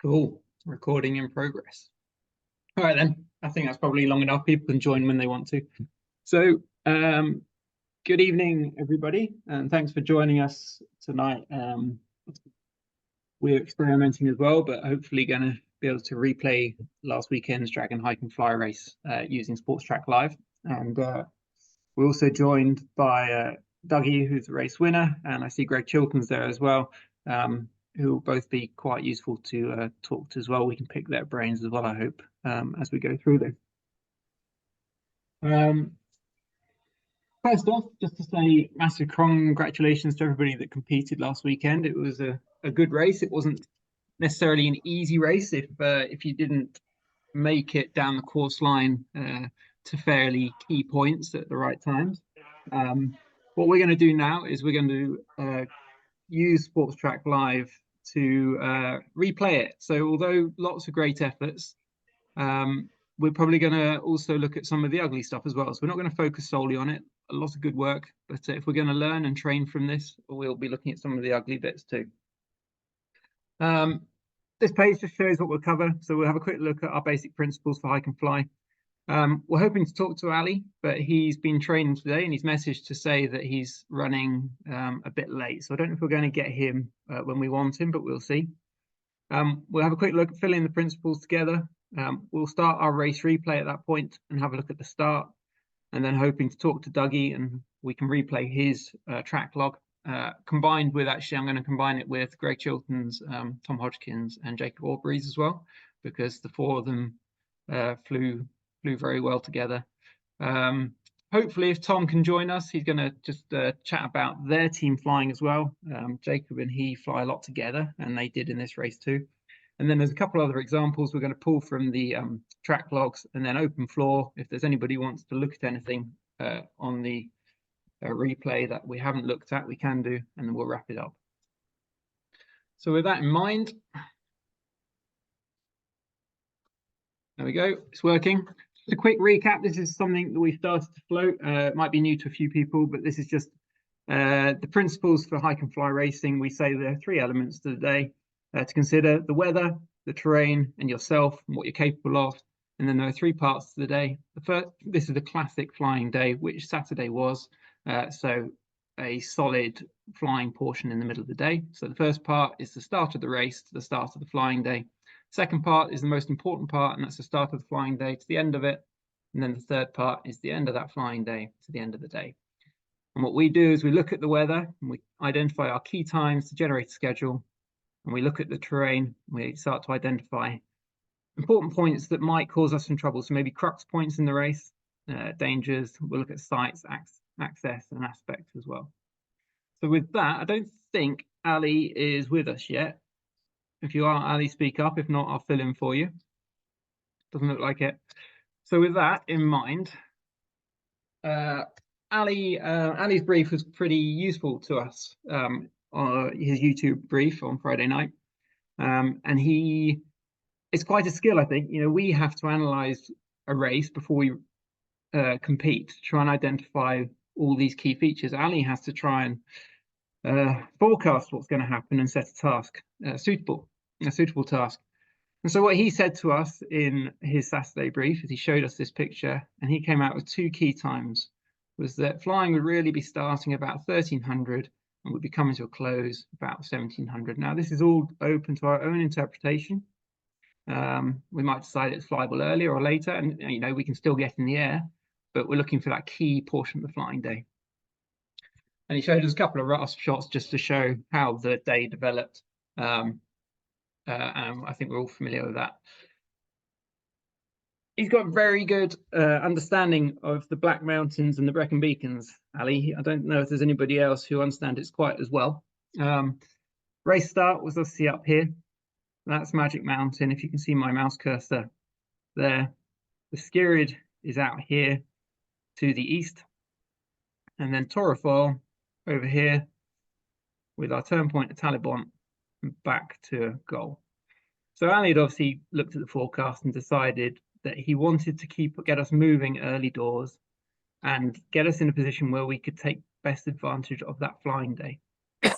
Cool. Recording in progress. All right, then. I think that's probably long enough. People can join when they want to. So, good evening, everybody, and thanks for joining us tonight. We're experimenting as well, but hopefully going to be able to replay last weekend's Dragon Hike and Fly race using Sports Track Live. And we're also joined by Dougie, who's the race winner, and I see Greg Chilton's there as well. Who will both be quite useful to talk to as well. We can pick their brains as well, I hope, as we go through this. First off, just to say massive congratulations to everybody that competed last weekend. It was a good race. It wasn't necessarily an easy race if you didn't make it down the course line to fairly key points at the right times. What we're going to do now is we're going to use Sports Track Live to replay it. So although lots of great efforts, we're probably going to also look at some of the ugly stuff as well. So we're not going to focus solely on it. A lot of good work, but if we're going to learn and train from this, we'll be looking at some of the ugly bits too. This page just shows what we'll cover. So we'll have a quick look at our basic principles for hike and fly. We're hoping to talk to Ali, but he's been training today and he's messaged to say that he's running a bit late. So I don't know if we're going to get him when we want him, but we'll see. We'll have a quick look at filling the principles together. We'll start our race replay at that point and have a look at the start, and then hoping to talk to Dougie and we can replay his track log. Combined with, actually, I'm going to combine it with Greg Chilton's, Tom Hodgkins and Jacob Aubrey's as well, because the four of them flew very well together. Hopefully, if Tom can join us, he's going to just chat about their team flying as well. Jacob and he fly a lot together, and they did in this race too. And then there's a couple other examples we're going to pull from the track logs, and then open floor. If there's anybody who wants to look at anything on the replay that we haven't looked at, we can do, and then we'll wrap it up. So with that in mind, there we go, it's working. Just a quick recap. This is something that we started to float. It might be new to a few people, but this is just the principles for hike and fly racing. We say there are three elements to the day to consider: the weather, the terrain, and yourself, and what you're capable of. And then there are three parts to the day. The first, this is the classic flying day, which Saturday was. So a solid flying portion in the middle of the day. So the first part is the start of the race to the start of the flying day. Second part is the most important part, and that's the start of the flying day to the end of it. And then the third part is the end of that flying day to the end of the day. And what we do is we look at the weather and we identify our key times to generate a schedule. And we look at the terrain, and we start to identify important points that might cause us some trouble. So maybe crux points in the race, dangers. We'll look at sites, access, and aspects as well. So with that, I don't think Ali is with us yet. If you are, Ali, speak up. If not, I'll fill in for you. Doesn't look like it. So with that in mind, Ali's brief was pretty useful to us on his YouTube brief on Friday night. And it's quite a skill, I think. You know, we have to analyze a race before we compete to try and identify all these key features. Ali has to try and forecast what's going to happen and set a task, a suitable task. And so what he said to us in his Saturday brief is he showed us this picture, and he came out with two key times, was that flying would really be starting about 1300 and would be coming to a close about 1700. Now, this is all open to our own interpretation. We might decide it's flyable earlier or later, and you know, we can still get in the air, but we're looking for that key portion of the flying day. And he showed us a couple of rough shots just to show how the day developed. And I think we're all familiar with that. He's got very good understanding of the Black Mountains and the Brecon Beacons, Ali. I don't know if there's anybody else who understands it quite as well. Race start was obviously up here. That's Magic Mountain. If you can see my mouse cursor there. The Skirrid is out here to the east. And then Torrefoil over here with our turn point at Talibon and back to goal. So Ali had obviously looked at the forecast and decided that he wanted to get us moving early doors and get us in a position where we could take best advantage of that flying day. But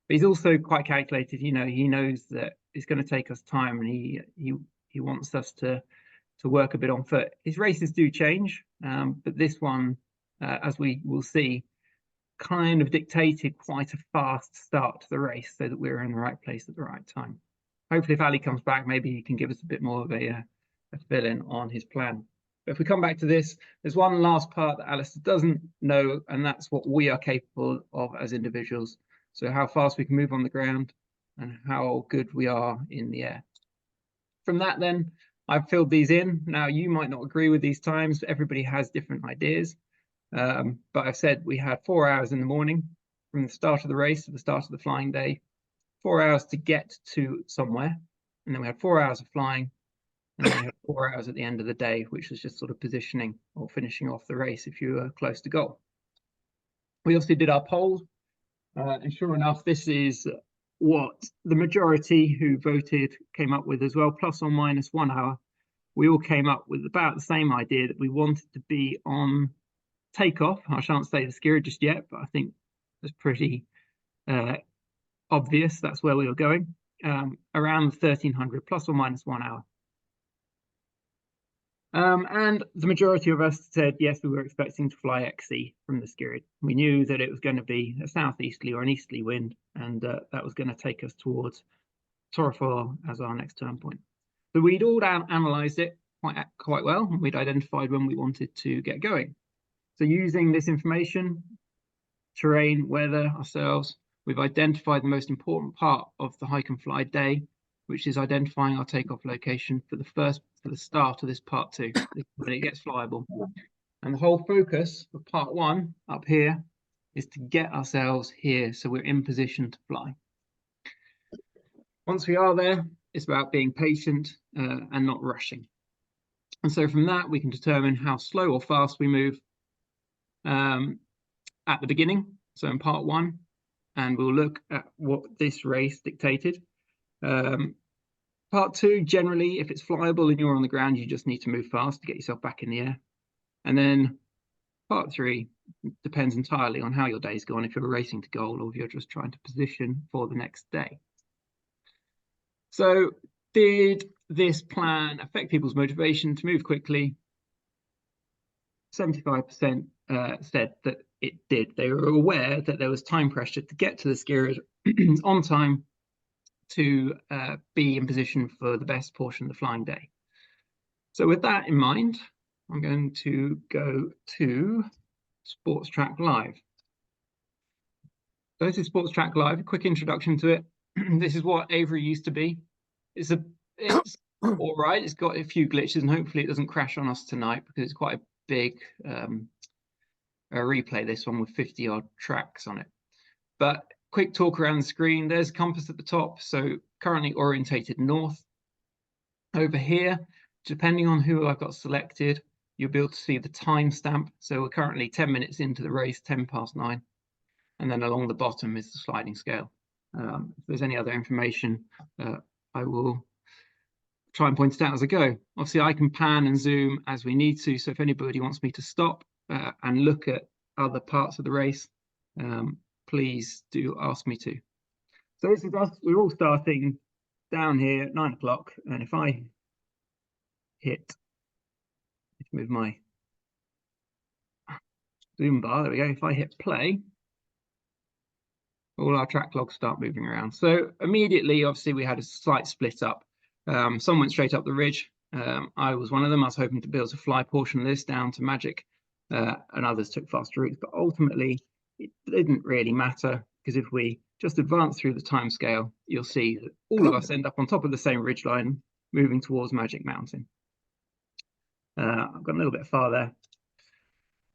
he's also quite calculated. You know, he knows that it's going to take us time, and he wants us to work a bit on foot. His races do change, but this one, as we will see, kind of dictated quite a fast start to the race so that we were in the right place at the right time. Hopefully, if Ali comes back, maybe he can give us a bit more of a fill-in on his plan. But if we come back to this, there's one last part that Alistair doesn't know, and that's what we are capable of as individuals. So how fast we can move on the ground and how good we are in the air. From that then, I've filled these in. Now, you might not agree with these times, but everybody has different ideas. But I've said we had 4 hours in the morning from the start of the race to the start of the flying day, 4 hours to get to somewhere. And then we had 4 hours of flying. And then we had 4 hours at the end of the day, which was just sort of positioning or finishing off the race if you were close to goal. We also did our polls. And sure enough, this is what the majority who voted came up with as well, plus or minus 1 hour. We all came up with about the same idea, that we wanted to be on takeoff. I shan't say the skier just yet, but I think it's pretty obvious that's where we were going, around 1300 plus or minus 1 hour. And the majority of us said yes, we were expecting to fly XC from the skier. We knew that it was going to be a southeasterly or an easterly wind, and that was going to take us towards Torrefor as our next turn point. So we'd all analysed it quite well, and we'd identified when we wanted to get going. So using this information, terrain, weather, ourselves, we've identified the most important part of the hike and fly day, which is identifying our takeoff location for the start of this part 2, when it gets flyable. And the whole focus of part 1 up here is to get ourselves here so we're in position to fly. Once we are there, it's about being patient and not rushing. And so from that, we can determine how slow or fast we move at the beginning, so in part 1, and we'll look at what this race dictated. Part 2, generally, if it's flyable and you're on the ground, you just need to move fast to get yourself back in the air. And then part 3 depends entirely on how your day's gone, if you're racing to goal or if you're just trying to position for the next day. So did this plan affect people's motivation to move quickly? 75% said that it did. They were aware that there was time pressure to get to the skiers on time to be in position for the best portion of the flying day. So with that in mind, I'm going to go to Sports Track Live. So this is Sports Track Live, a quick introduction to it. This is what Avery used to be. It's all right. It's got a few glitches, and hopefully it doesn't crash on us tonight, because it's quite a big replay, this one, with 50-odd tracks on it. But quick talk around the screen. There's compass at the top, so currently orientated north. Over here, depending on who I've got selected, you'll be able to see the timestamp. So we're currently 10 minutes into the race, 9:10. And then along the bottom is the sliding scale. If there's any other information, I will try and point it out as I go. Obviously, I can pan and zoom as we need to. So if anybody wants me to stop and look at other parts of the race, please do ask me to. So this is us. We're all starting down here at 9 o'clock. And if I hit, let's move my zoom bar, there we go. If I hit play, all our track logs start moving around. So immediately, obviously, we had a slight split up. Some went straight up the ridge. I was one of them. I was hoping to be able to fly a portion of this down to Magic, and others took faster routes. But ultimately, it didn't really matter, because if we just advance through the time scale, you'll see that all of us end up on top of the same ridge line, moving towards Magic Mountain. I've got a little bit far there.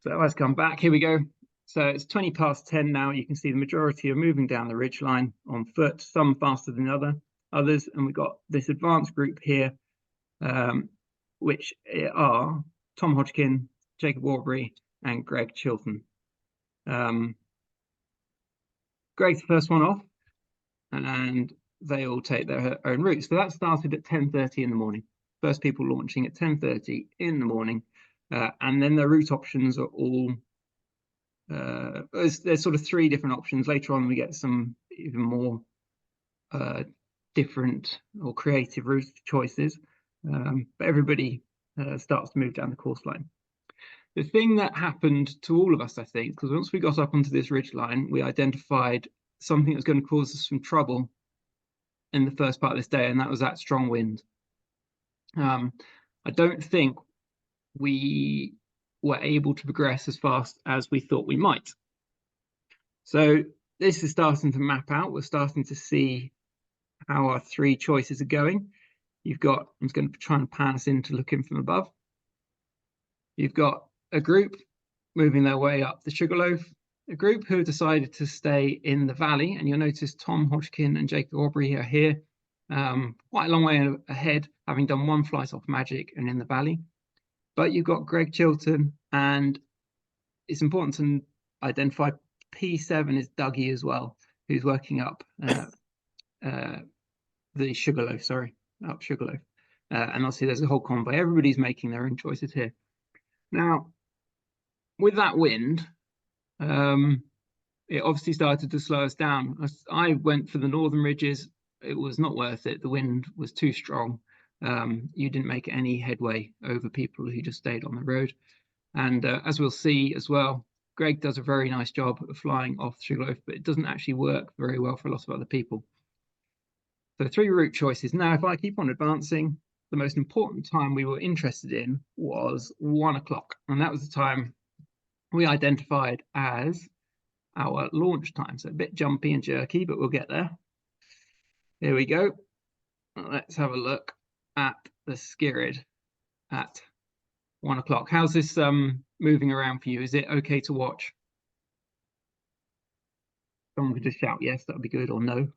So let's come back. Here we go. So it's 10:20 now. You can see the majority are moving down the ridge line on foot, some faster than others. And we've got this advanced group here, which are Tom Hodgkin, Jacob Warbury, and Greg Chilton. Greg's the first one off, and they all take their own routes. So that started at 10:30 in the morning. First people launching at 10:30 in the morning. And then the route options are all, there's sort of 3 different options. Later on, we get some even more different or creative route choices, but everybody starts to move down the course line. The thing that happened to all of us, I think, because once we got up onto this ridge line, we identified something that was going to cause us some trouble in the first part of this day, and that was that strong wind. I don't think we were able to progress as fast as we thought we might. So this is starting to map out. We're starting to see how our three choices are going. You've got, I'm just going to try and pan us into looking from above. You've got a group moving their way up the Sugarloaf, a group who have decided to stay in the valley, and you'll notice Tom Hodgkin and Jacob Aubrey are here, quite a long way ahead, having done one flight off Magic and in the valley. But you've got Greg Chilton, and it's important to identify P7 is Dougie as well, who's working up the Sugarloaf, up Sugarloaf. And obviously there's a whole convoy. Everybody's making their own choices here. Now, with that wind, it obviously started to slow us down. I went for the northern ridges. It was not worth it. The wind was too strong. You didn't make any headway over people who just stayed on the road. And as we'll see as well, Greg does a very nice job of flying off Sugarloaf, but it doesn't actually work very well for a lot of other people. So 3 route choices. Now, if I keep on advancing, the most important time we were interested in was 1 o'clock. And that was the time we identified as our launch time. So a bit jumpy and jerky, but we'll get there. Here we go. Let's have a look at the Skirid at 1 o'clock. How's this moving around for you? Is it okay to watch? Someone could just shout yes, that would be good, or no.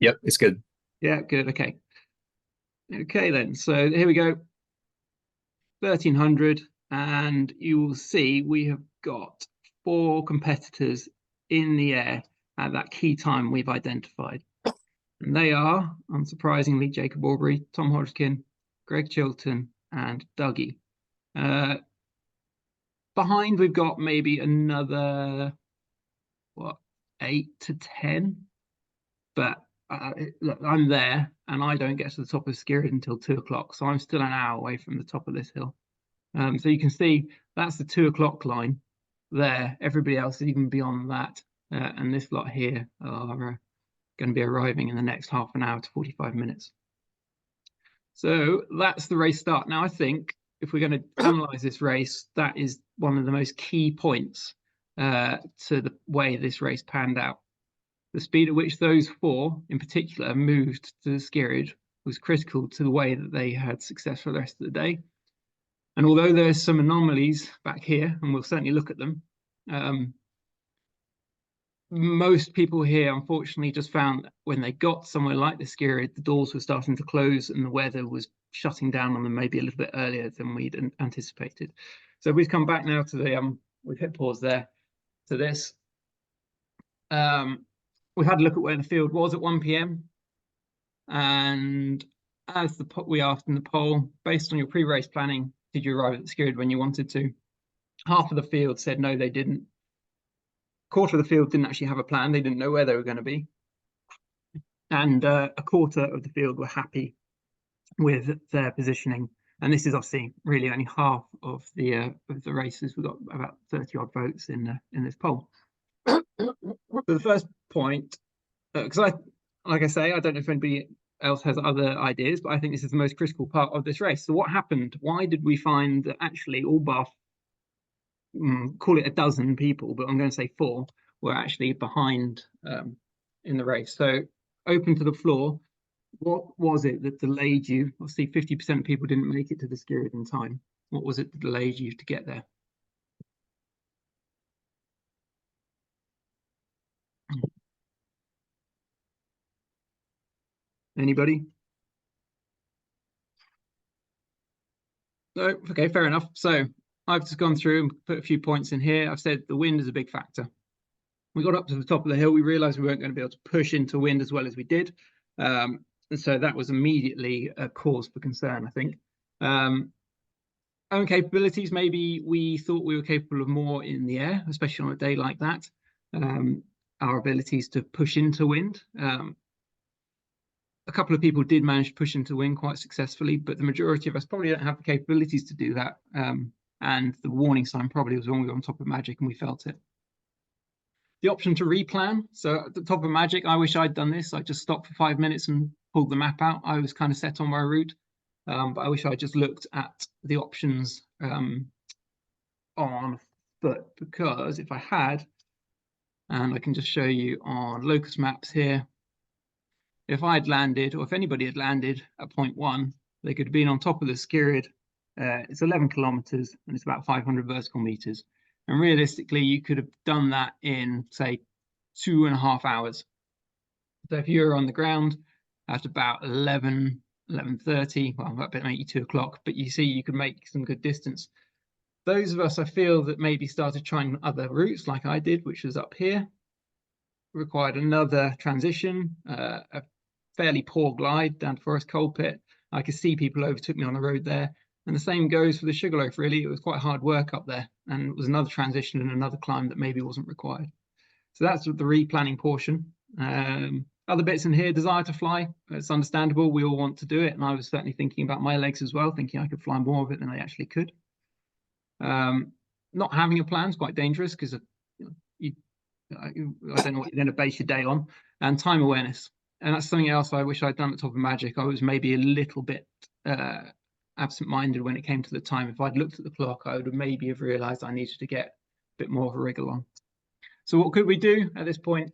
Yep, it's good. Yeah, good. Okay. Okay, then. So here we go. 1300, and you will see we have got 4 competitors in the air at that key time we've identified. And they are, unsurprisingly, Jacob Aubrey, Tom Hodgkin, Greg Chilton, and Dougie. Behind, we've got maybe another, 8 to 10. But look, I'm there, and I don't get to the top of Skirid until 2 o'clock, so I'm still an hour away from the top of this hill. So you can see that's the 2 o'clock line there. Everybody else is even beyond that, and this lot here are going to be arriving in the next half an hour to 45 minutes. So that's the race start. Now, I think if we're going to analyze this race, that is one of the most key points to the way this race panned out. The speed at which those 4 in particular moved to the Skirid was critical to the way that they had success for the rest of the day. And although there's some anomalies back here, and we'll certainly look at them, most people here, unfortunately, just found that when they got somewhere like the Skirid, the doors were starting to close and the weather was shutting down on them maybe a little bit earlier than we'd anticipated. So we've come back now to the, we've hit pause there to this. We had a look at where the field was at 1 p.m. And as we asked in the poll, based on your pre-race planning, did you arrive at the Skirid when you wanted to? Half of the field said no, they didn't. Quarter of the field didn't actually have a plan. They didn't know where they were going to be. And a quarter of the field were happy with their positioning. And this is obviously really only half of the races. We've got about 30 odd votes in this poll. So the first point, because like I say, I don't know if anybody else has other ideas, but I think this is the most critical part of this race. So what happened? Why did we find that actually all but call it a dozen people, but I'm going to say 4 were actually behind in the race? So open to the floor, what was it that delayed you? Obviously 50% of people didn't make it to the Skirid in time. What was it that delayed you to get there? Anybody? No? Okay, fair enough. So I've just gone through and put a few points in here. I've said the wind is a big factor. We got up to the top of the hill. We realized we weren't going to be able to push into wind as well as we did. And so that was immediately a cause for concern, I think. Own capabilities, maybe we thought we were capable of more in the air, especially on a day like that. our abilities to push into wind. A couple of people did manage to push into wind quite successfully, but the majority of us probably don't have the capabilities to do that. And the warning sign probably was when we were on top of Magic and we felt it. The option to replan. So at the top of Magic, I wish I'd done this. I just stopped for 5 minutes and pulled the map out. I was kind of set on my route, but I wish I just looked at the options on foot, because if I had, and I can just show you on Locus Maps here, if I had landed, or if anybody had landed at point 1, they could have been on top of the Skirrid. It's 11 kilometers and it's about 500 vertical meters. And realistically, you could have done that in, say, 2.5 hours. So if you're on the ground at about 11:30, well, that bit maybe 2 o'clock, but you see you could make some good distance. Those of us, I feel, that maybe started trying other routes like I did, which was up here, required another transition, a fairly poor glide down to Forest Coal Pit. I could see people overtook me on the road there. And the same goes for the Sugarloaf, really. It was quite hard work up there, and it was another transition and another climb that maybe wasn't required. So that's the replanning portion. Other bits in here, desire to fly. It's understandable. We all want to do it. And I was certainly thinking about my legs as well, thinking I could fly more of it than I actually could. Not having a plan is quite dangerous, because I don't know what you're going to base your day on. And time awareness. And that's something else I wish I'd done at the top of Magic. I was maybe a little bit absent-minded when it came to the time. If I'd looked at the clock, I would have maybe have realized I needed to get a bit more of a wriggle on. So what could we do at this point?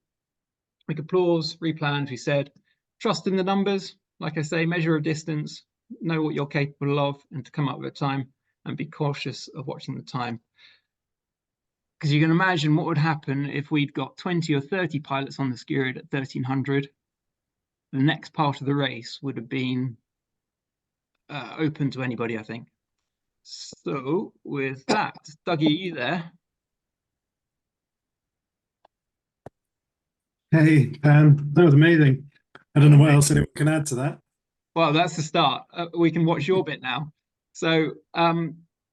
We could pause, replan, as we said, trust in the numbers, like I say, measure of distance, know what you're capable of, and to come up with a time, and be cautious of watching the time. Because you can imagine what would happen if we'd got 20 or 30 pilots on the Skirrid at 1300. The next part of the race would have been open to anybody, I think. So with that, Dougie, are you there? Hey, Pam, that was amazing. I don't know what else anyone can add to that. Well, that's the start. We can watch your bit now. So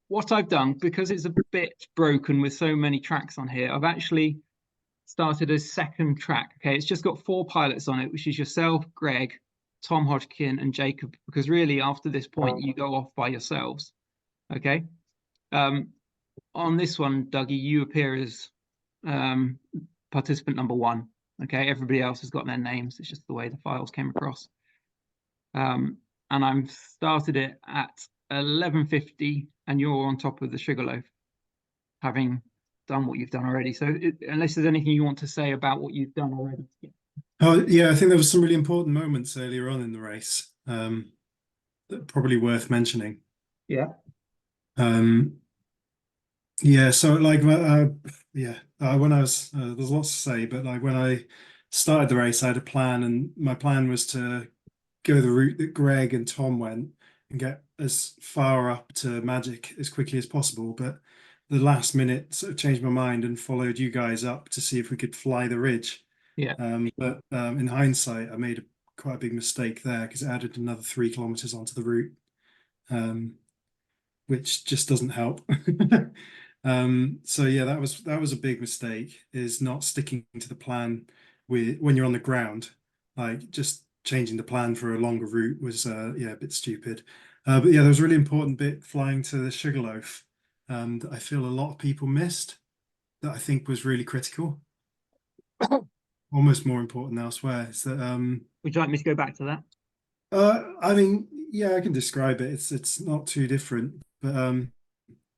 what I've done, because it's a bit broken with so many tracks on here, I've actually started a second track. Okay, it's just got 4 pilots on it, which is yourself, Greg, Tom Hodgkin, and Jacob, because really after this point you go off by yourselves. Okay. On this one, Dougie, you appear as participant number 1. Okay, everybody else has got their names. It's just the way the files came across. And I'm started it at 11:50, and you're on top of the Sugarloaf, having done what you've done already. So unless there's anything you want to say about what you've done already. Oh, yeah, I think there was some really important moments earlier on in the race that are probably worth mentioning. Yeah. Yeah, so like, when I was, there's lots to say, but like when I started the race, I had a plan, and my plan was to go the route that Greg and Tom went and get as far up to Magic as quickly as possible. But the last minute sort of changed my mind and followed you guys up to see if we could fly the ridge. Yeah. But in hindsight, I made quite a big mistake there, because it added another 3 kilometers onto the route, which just doesn't help. So yeah, that was a big mistake, is not sticking to the plan when you're on the ground. Like, just changing the plan for a longer route was yeah, a bit stupid. But yeah, there was a really important bit flying to the Sugarloaf that I feel a lot of people missed, that I think was really critical. Almost more important elsewhere. Is that would you like me to go back to that? I mean, yeah, I can describe it. It's not too different, but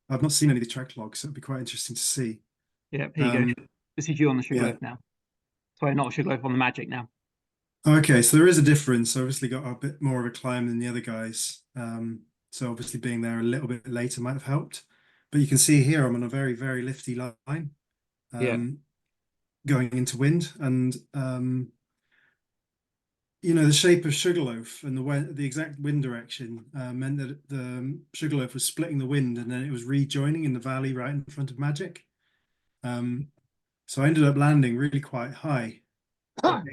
I've not seen any of the track logs, so it'd be quite interesting to see. Yeah, here you go. This is you on the Sugarloaf now. Sorry, not Sugarloaf, on the Magic now. Okay, so there is a difference. Obviously got a bit more of a climb than the other guys. So obviously being there a little bit later might have helped. But you can see here I'm on a very, very lifty line, going into wind, and you know, the shape of Sugarloaf and the exact wind direction meant that the Sugarloaf was splitting the wind, and then it was rejoining in the valley right in front of Magic. So I ended up landing really quite high,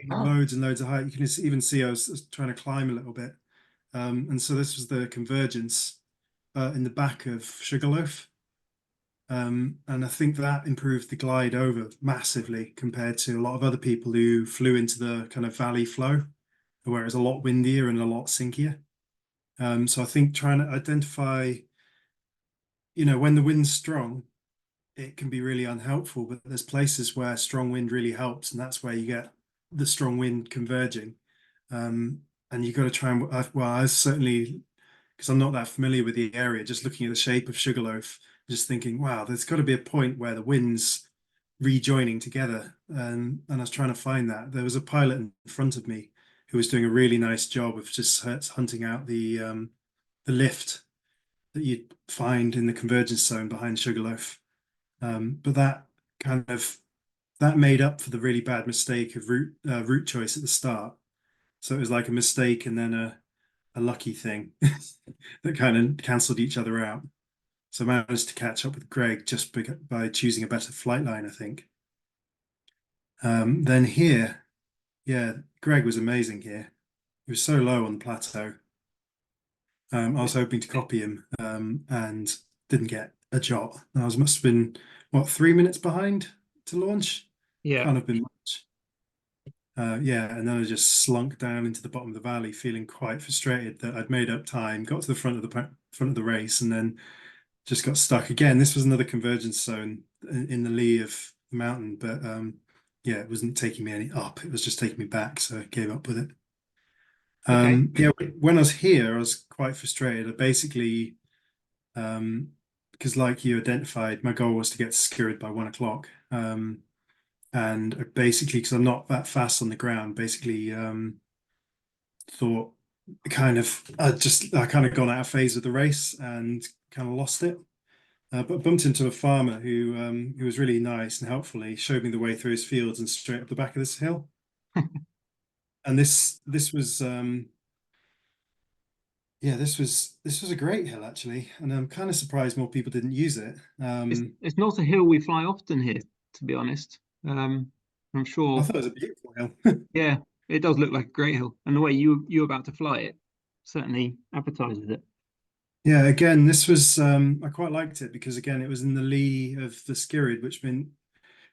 loads and loads of height. You can even see I was trying to climb a little bit. And so this was the convergence in the back of Sugarloaf. And I think that improved the glide over massively compared to a lot of other people who flew into the kind of valley flow, where it's a lot windier and a lot sinkier. So I think trying to identify, when the wind's strong, it can be really unhelpful, but there's places where strong wind really helps, and that's where you get the strong wind converging. And you've got to try and, well, I certainly, because I'm not that familiar with the area, just looking at the shape of Sugarloaf, just thinking, wow, there's got to be a point where the wind's rejoining together. And I was trying to find that. There was a pilot in front of me who was doing a really nice job of just hunting out the lift that you'd find in the convergence zone behind Sugarloaf. But that kind of that made up for the really bad mistake of route choice at the start. So it was like a mistake and then a lucky thing that kind of cancelled each other out. So I managed to catch up with Greg just by choosing a better flight line, I think. Then here, yeah, Greg was amazing here. He was so low on the plateau. I was hoping to copy him and didn't get a jot. Must have been, what, 3 minutes behind to launch? Yeah. Can't have been much. Yeah, and then I just slunk down into the bottom of the valley, feeling quite frustrated that I'd made up time, got to the front of the race, and then just got stuck again. This was another convergence zone in the lee of the mountain, but yeah, it wasn't taking me any up. It was just taking me back, so I gave up with it. Okay. Yeah, when I was here, I was quite frustrated. I basically, because like you identified, my goal was to get to Skirrid by 1 o'clock. And I basically, because I'm not that fast on the ground, basically thought I kind of gone out of phase with the race and kind of lost it. But bumped into a farmer who was really nice and helpful. He showed me the way through his fields and straight up the back of this hill. And this was yeah, this was a great hill actually, and I'm kind of surprised more people didn't use it. It's not a hill we fly often here, to be honest. I'm I sure. thought it was a beautiful hill. Yeah, it does look like a great hill, and the way you're about to fly it certainly advertises it. Yeah, again, this was I quite liked it because again, it was in the lee of the Skirrid, which meant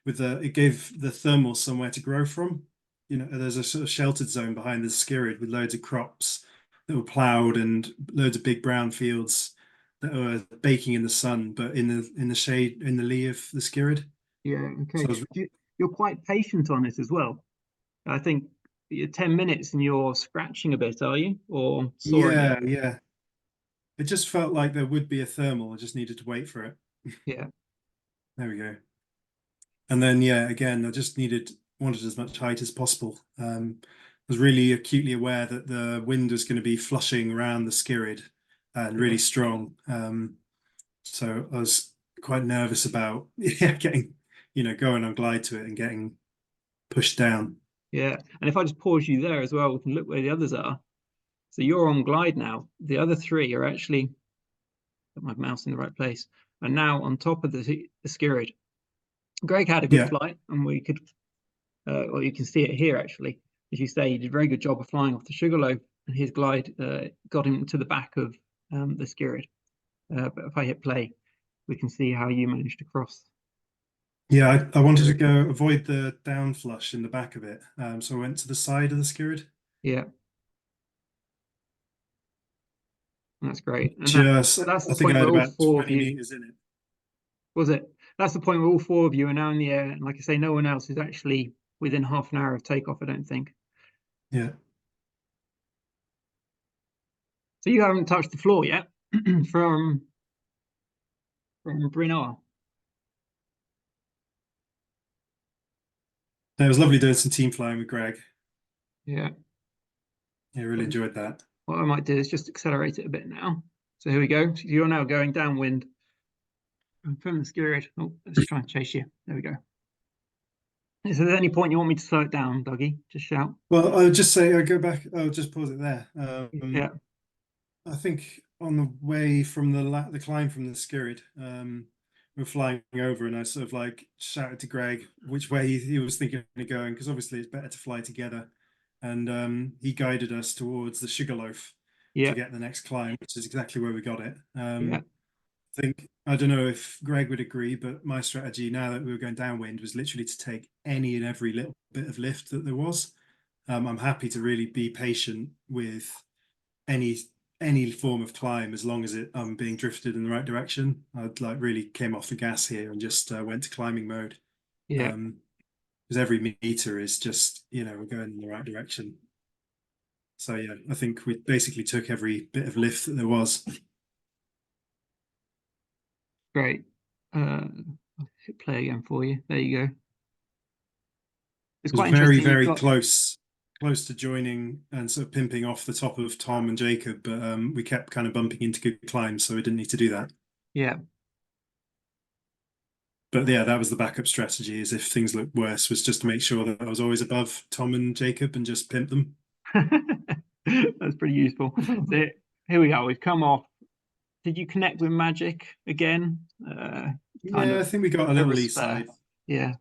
it gave the thermal somewhere to grow from. There's a sort of sheltered zone behind the Skirrid with loads of crops that were ploughed and loads of big brown fields that were baking in the sun, but in the shade in the lee of the Skirrid. Yeah. So Okay. I was, You're quite patient on it as well. I think you're 10 minutes and you're scratching a bit, are you, or soaring it? yeah. It just felt like there would be a thermal. I just needed to wait for it. Yeah. There we go. And then yeah, again, I just wanted as much height as possible. I was really acutely aware that the wind was going to be flushing around the Skirrid and Yeah. really strong. So I was quite nervous about getting, going on glide to it and getting pushed down. Yeah. And if I just pause you there as well, we can look where the others are. So you're on glide now. The other three are actually, put my mouse in the right place, are now on top of the Skirrid. Greg had a good Yeah, flight, and well, you can see it here actually. As you say, he did a very good job of flying off the Sugarloaf, and his glide got him to the back of the Skirrid. But if I hit play, we can see how you managed to cross. yeah. I wanted to go avoid the down flush in the back of it. So I went to the side of the Skirrid. Yeah, that's great. And Just, that's I the think point I had where all about four of 20 you, meters in it. was it? That's the point where all four of you are now in the air. And like I say, no one else is actually within half an hour of takeoff, I don't think. Yeah. So you haven't touched the floor yet from Brinoa. It was lovely doing some team flying with Greg. Yeah. Yeah, really enjoyed that. What I might do is just accelerate it a bit now. So here we go. So you're now going downwind from the Skirrid. Oh, let's try and chase you. There we go. Is there any point you want me to slow it down, Dougie? Just shout. Well, I would just say I go back. I'll just pause it there. Yeah. I think on the way from the climb from the Skirrid, we were flying over, and I sort of like shouted to Greg which way he was thinking of going, because obviously it's better to fly together. And he guided us towards the Sugarloaf to Yeah. get the next climb, which is exactly where we got it. Yeah. think I don't know if Greg would agree, but my strategy now that we were going downwind was literally to take any and every little bit of lift that there was. I'm happy to really be patient with any any form of climb as long as I'm being drifted in the right direction. I'd like really came off the gas here and just went to climbing mode. Yeah, Because every meter is just, we're going in the right direction. So yeah, I think we basically took every bit of lift that there was. great. I'll hit play again for you. There you go. It's It was quite very, interesting. You've very got close to joining and sort of pimping off the top of Tom and Jacob, but we kept kind of bumping into good climbs, so we didn't need to do that. yeah. But yeah, that was the backup strategy, is if things looked worse, was just to make sure that I was always above Tom and Jacob and just pimp them. That's pretty useful. So here we go. We've come off. Did you connect with Magic again? Kind Yeah, I of think we got a bit of little a east spur. side. Yeah.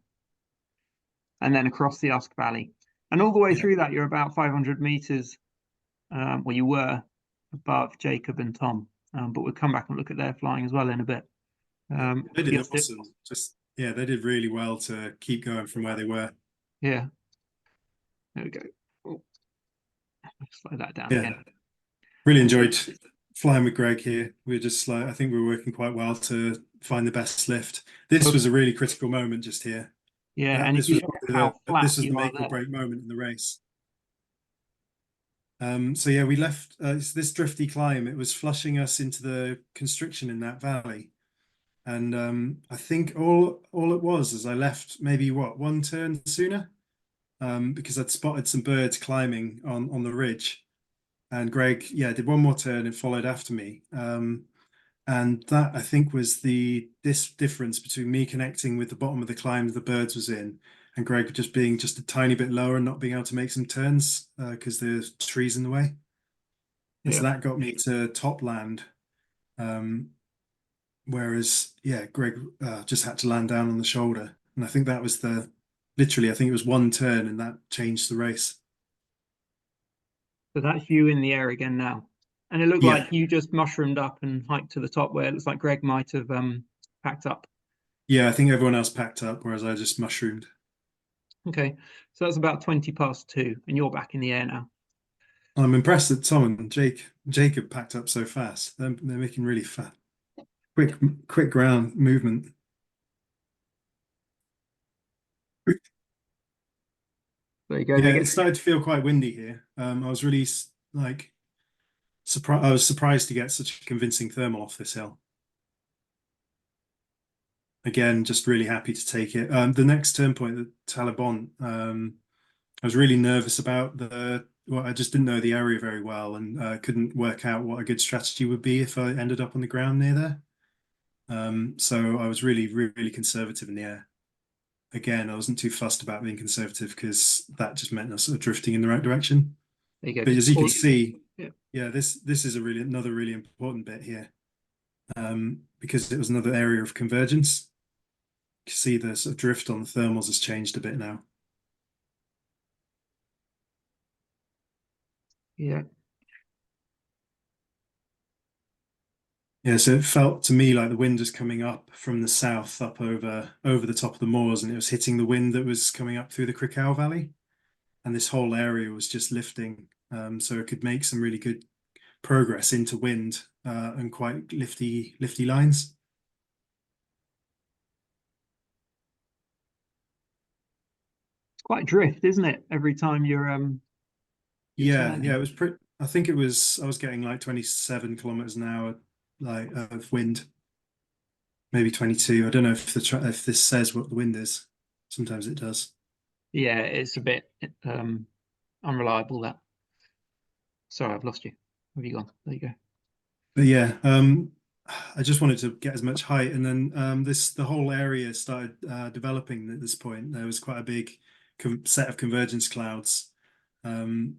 And then across the Usk Valley. And all the way Yeah. through that, you're about 500 meters, well, you were above Jacob and Tom. But we'll come back and look at their flying as well in a bit. They did Yes, awesome. They did really well to keep going from where they were. yeah. There we go. Oh, slow that down Yeah, again. really enjoyed flying with Greg here. We were just like, I think we were working quite well to find the best lift. This was a really critical moment just here. Yeah, and if This you was look at probably how flat this was the you are make or there. break moment in the race. So yeah, we left this drifty climb. It was flushing us into the constriction in that valley, and I think all it was is I left maybe one turn sooner, because I'd spotted some birds climbing on the ridge, and Greg did one more turn and followed after me. And that I think was this difference between me connecting with the bottom of the climb that the birds was in, and Greg just being just a tiny bit lower and not being able to make some turns because there's trees in the way. And so Yeah. that got me to top land. Whereas, Greg just had to land down on the shoulder. And I think that was literally, I think it was one turn and that changed the race. So that's you in the air again now. And it looked Yeah. like you just mushroomed up and hiked to the top where it looks like Greg might have packed up. Yeah, I think everyone else packed up, whereas I just mushroomed. Okay. So that's about 20 past 2, and you're back in the air now. I'm impressed that Tom and Jacob packed up so fast. They're making really quick ground movement. There you go. Yeah, it started to feel quite windy here. I was really like surprised. I was surprised to get such a convincing thermal off this hill. Again, just really happy to take it. The next turn point, the Taliban, I was really nervous about I just didn't know the area very well and couldn't work out what a good strategy would be if I ended up on the ground near there. So I was really, really conservative in the air. Again, I wasn't too fussed about being conservative because that just meant us sort of drifting in the right direction. There you go. But as you can see, yeah, this is another really important bit here, because it was another area of convergence. You can see the sort of drift on the thermals has changed a bit now. Yeah. Yeah, so it felt to me like the wind was coming up from the south up over the top of the moors, and it was hitting the wind that was coming up through the Crickhowell Valley. And this whole area was just lifting, so it could make some really good progress into wind and quite lifty lines. It's quite drift, isn't it? Every time you're Yeah, turning. it was pretty. I think I was getting like 27 kilometers an hour, like of wind, maybe 22. I don't know if if this says what the wind is. Sometimes it does. Yeah, it's a bit unreliable that. Sorry, I've lost you. Where have you gone? There you go. But yeah, I just wanted to get as much height, and then the whole area started developing at this point. There was quite a big set of convergence clouds, and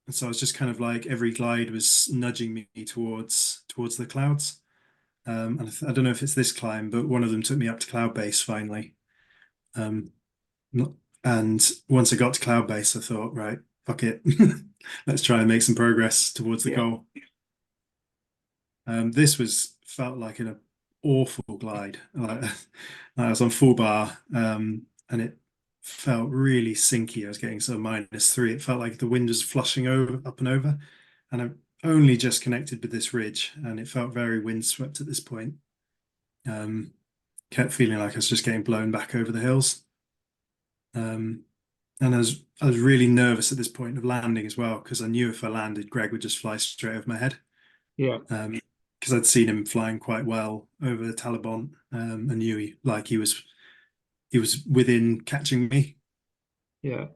so I was just kind of like every glide was nudging me towards the clouds. And I don't know if it's this climb, but one of them took me up to cloud base finally. Not, and once I got to cloud base, I thought, right, fuck it, let's try and make some progress towards the goal. This felt like awful glide. Like, I was on full bar, and it felt really sinky. I was getting sort of -3. It felt like the wind was flushing over up and over, and I only just connected with this ridge, and it felt very windswept at this point. Kept feeling like I was just getting blown back over the hills. And I was really nervous at this point of landing as well, because I knew if I landed, Greg would just fly straight over my head. Yeah. Because I'd seen him flying quite well over the Taliban, and knew he was within catching me. Yeah.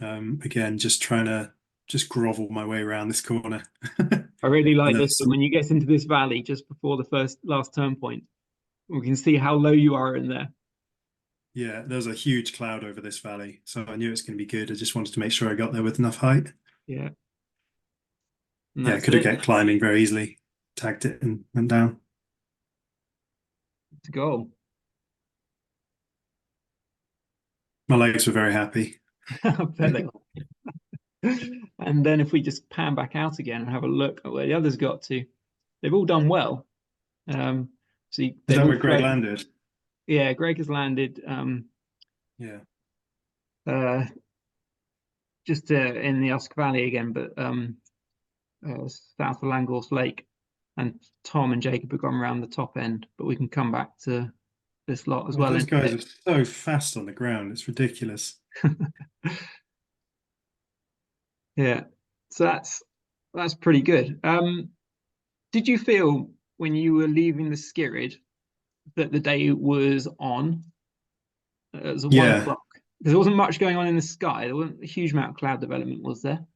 Again, just trying to just grovel my way around this corner. I really like And this, but when you get into this valley just before the last turn point, we can see how low you are in there. yeah, there was a huge cloud over this valley, so I knew it was going to be good. I just wanted to make sure I got there with enough height. Yeah. And Yeah, I that's could have it. kept climbing very easily, tagged it and went down. To go. My legs were very happy. I bet they are. And then if we just pan back out again and have a look at where the others got to, they've all done well. So Is they've that all where Greg fled. landed? Yeah, Greg has landed Yeah. just in the Usk Valley again, but south of Langorse Lake. And Tom and Jacob have gone around the top end, but we can come back to this lot as Oh, well in those a guys bit. are so fast on the ground. It's ridiculous. Yeah, so that's pretty good. Did you feel when you were leaving the Skirrid that the day was on? It was at 1 o'clock. There wasn't much going on in the sky. There wasn't a huge amount of cloud development, was there?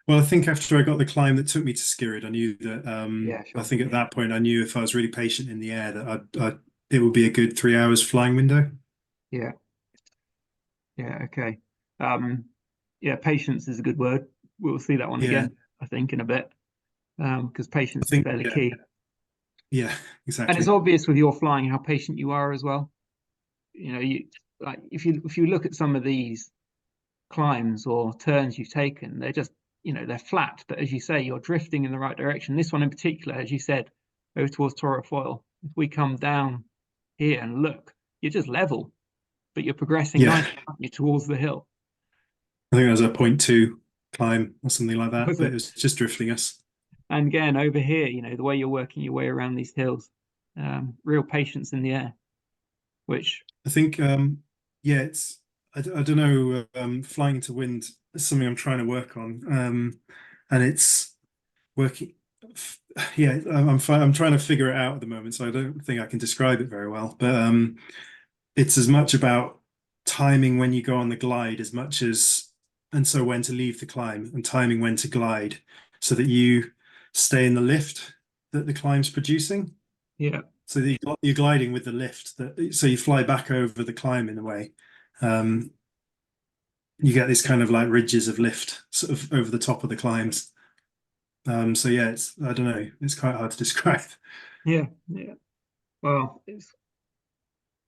Well, I think after I got the climb that took me to Skirrid, I knew that Yeah, I sure. think at that point I knew if I was really patient in the air that it would be a good 3 hours flying window. Yeah, yeah, okay. Yeah, patience is a good word. We'll see that one Yeah, again, I think, in a bit, because I patience is think fairly key. yeah, And it's exactly. obvious with your flying how patient you are as well. You know, you like if you look at some of these climbs or turns you've taken, they're just, they're flat, but as you say, you're drifting in the right direction. This one in particular, as you said, over towards Torrefoyle. If we come down here and look, you're just level, but you're progressing Yeah, nicely, aren't you, towards the hill. I think that was a .2 climb or something like that, Was but it it? was just drifting us. And again, over here, the way you're working your way around these hills, real patience in the air, which, I think, yeah, I don't know, flying into wind is something I'm trying to work on. And it's working. Yeah, I'm trying to figure it out at the moment, so I don't think I can describe it very well. But it's as much about timing when you go on the glide as much as, and so when to leave the climb and timing when to glide so that you stay in the lift that the climb's producing. yeah, So you're gliding with the lift so you fly back over the climb in a way. Um, you get these kind of like ridges of lift sort of over the top of the climbs. So yeah, I don't know, it's quite hard to describe. yeah, yeah. Well, it's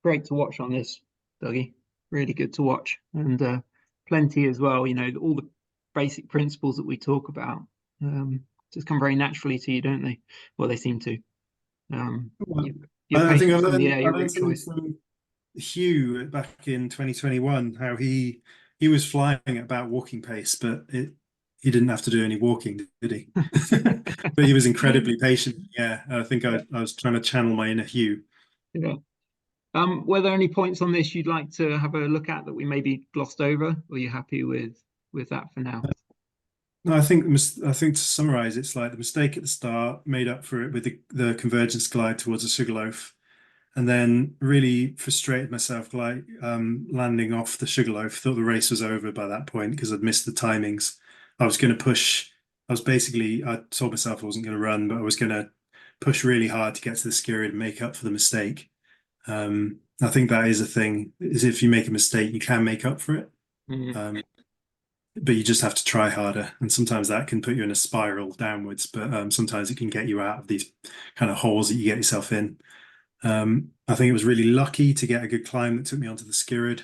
great to watch on this, Dougie. Really good to watch, and plenty as well. All the basic principles that we talk about just come very naturally to you, don't they? Well, they seem to. Um, Well, your, your I think patience in the air, I your learned route something choice. from Hugh back in 2021, how he was flying at about walking pace, but he didn't have to do any walking, did he? But he was incredibly patient. Yeah, I think I was trying to channel my inner Hugh. Yeah. Were there any points on this you'd like to have a look at that we maybe glossed over, or are you happy with that for now? No, I think to summarize, it's like the mistake at the start made up for it with the convergence glide towards a Sugarloaf, and then really frustrated myself like landing off the Sugarloaf. Thought the race was over by that point because I'd missed the timings. I was going to push. I told myself I wasn't going to run, but I was going to push really hard to get to the Skirrid and make up for the mistake. I think that is a thing, is if you make a mistake, you can make up for it. Mm. But you just have to try harder. And sometimes that can put you in a spiral downwards, but sometimes it can get you out of these kind of holes that you get yourself in. I think it was really lucky to get a good climb that took me onto the Skirrid.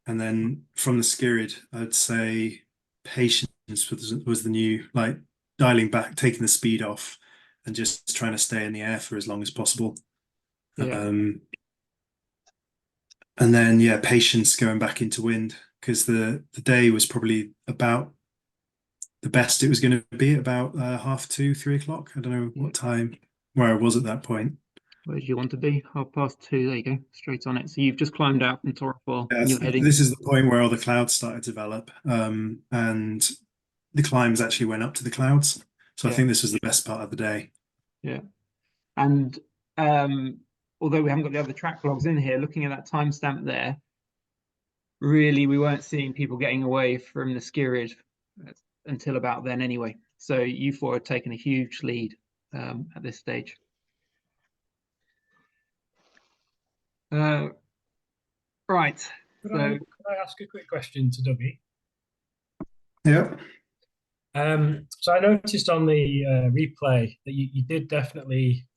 And then from the Skirrid, I'd say patience was the new, like dialing back, taking the speed off, and just trying to stay in the air for as long as possible. Yeah. And then yeah, patience going back into wind, because the day was probably about the best it was going to be, about 2:30, 3 o'clock. I don't know Yeah. what time where I was at that point. Where do you want to be? 2:30. There you go. Straight on it. So you've just climbed out from Torrefoil and you're heading. This is the point where all the clouds started to develop, and the climbs actually went up to the clouds. So I Yeah. think this was the best part of the day. Yeah. And although we haven't got the other track logs in here, looking at that timestamp there, really we weren't seeing people getting away from the Skirid until about then anyway. So you four have taken a huge lead at this stage. Right. Could I ask a quick question to Dougie? Yeah. So I noticed on the replay that you did definitely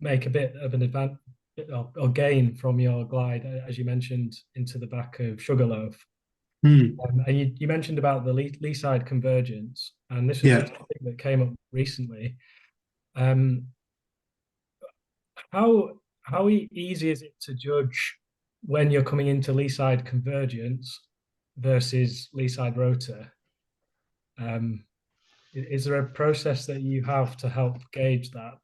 make a bit of an advance or gain from your glide, as you mentioned, into the back of Sugarloaf. And you mentioned about the lee side convergence, and this was a topic that came up recently. How easy is it to judge when you're coming into lee side convergence versus lee side rotor? Is there a process that you have to help gauge that?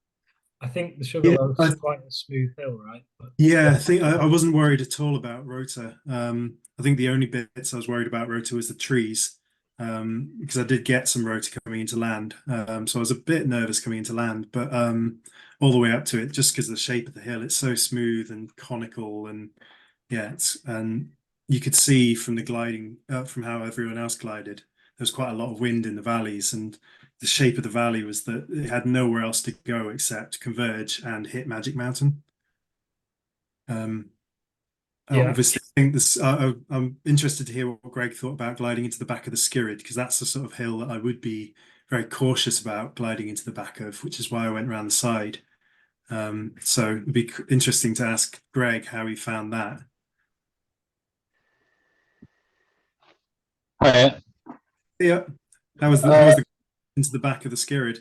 I think the Sugarloaf is quite a smooth hill, right? But, yeah, I think I wasn't worried at all about rotor. I think the only bits I was worried about rotor was the trees, because I did get some rotor coming into land. So I was a bit nervous coming into land, but all the way up to it, just because of the shape of the hill, it's so smooth and conical, and yeah, and you could see from the gliding, from how everyone else glided, there was quite a lot of wind in the valleys, and the shape of the valley was that it had nowhere else to go except converge and hit Magic Mountain. Obviously, I think this. I'm interested to hear what Greg thought about gliding into the back of the Skirid, because that's the sort of hill that I would be very cautious about gliding into the back of, which is why I went around the side. So it'd be interesting to ask Greg how he found that. Hi. Yeah, how was the into the back of the Skirid?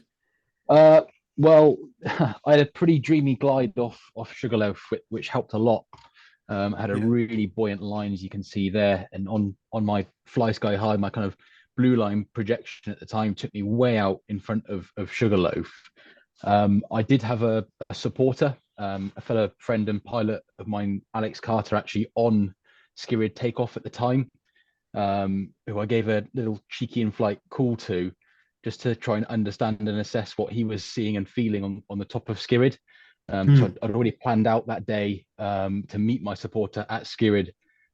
Well, I had a pretty dreamy glide off Sugarloaf, which helped a lot. I had a really buoyant line, as you can see there, and on my Fly Sky High, my kind of blue line projection at the time took me way out in front of Sugarloaf. I did have a supporter, a fellow friend and pilot of mine, Alex Carter, actually on Skirid takeoff at the time, who I gave a little cheeky in-flight call to, just to try and understand and assess what he was seeing and feeling on the top of Skirid. So I'd already planned out that day to meet my supporter at Skirid,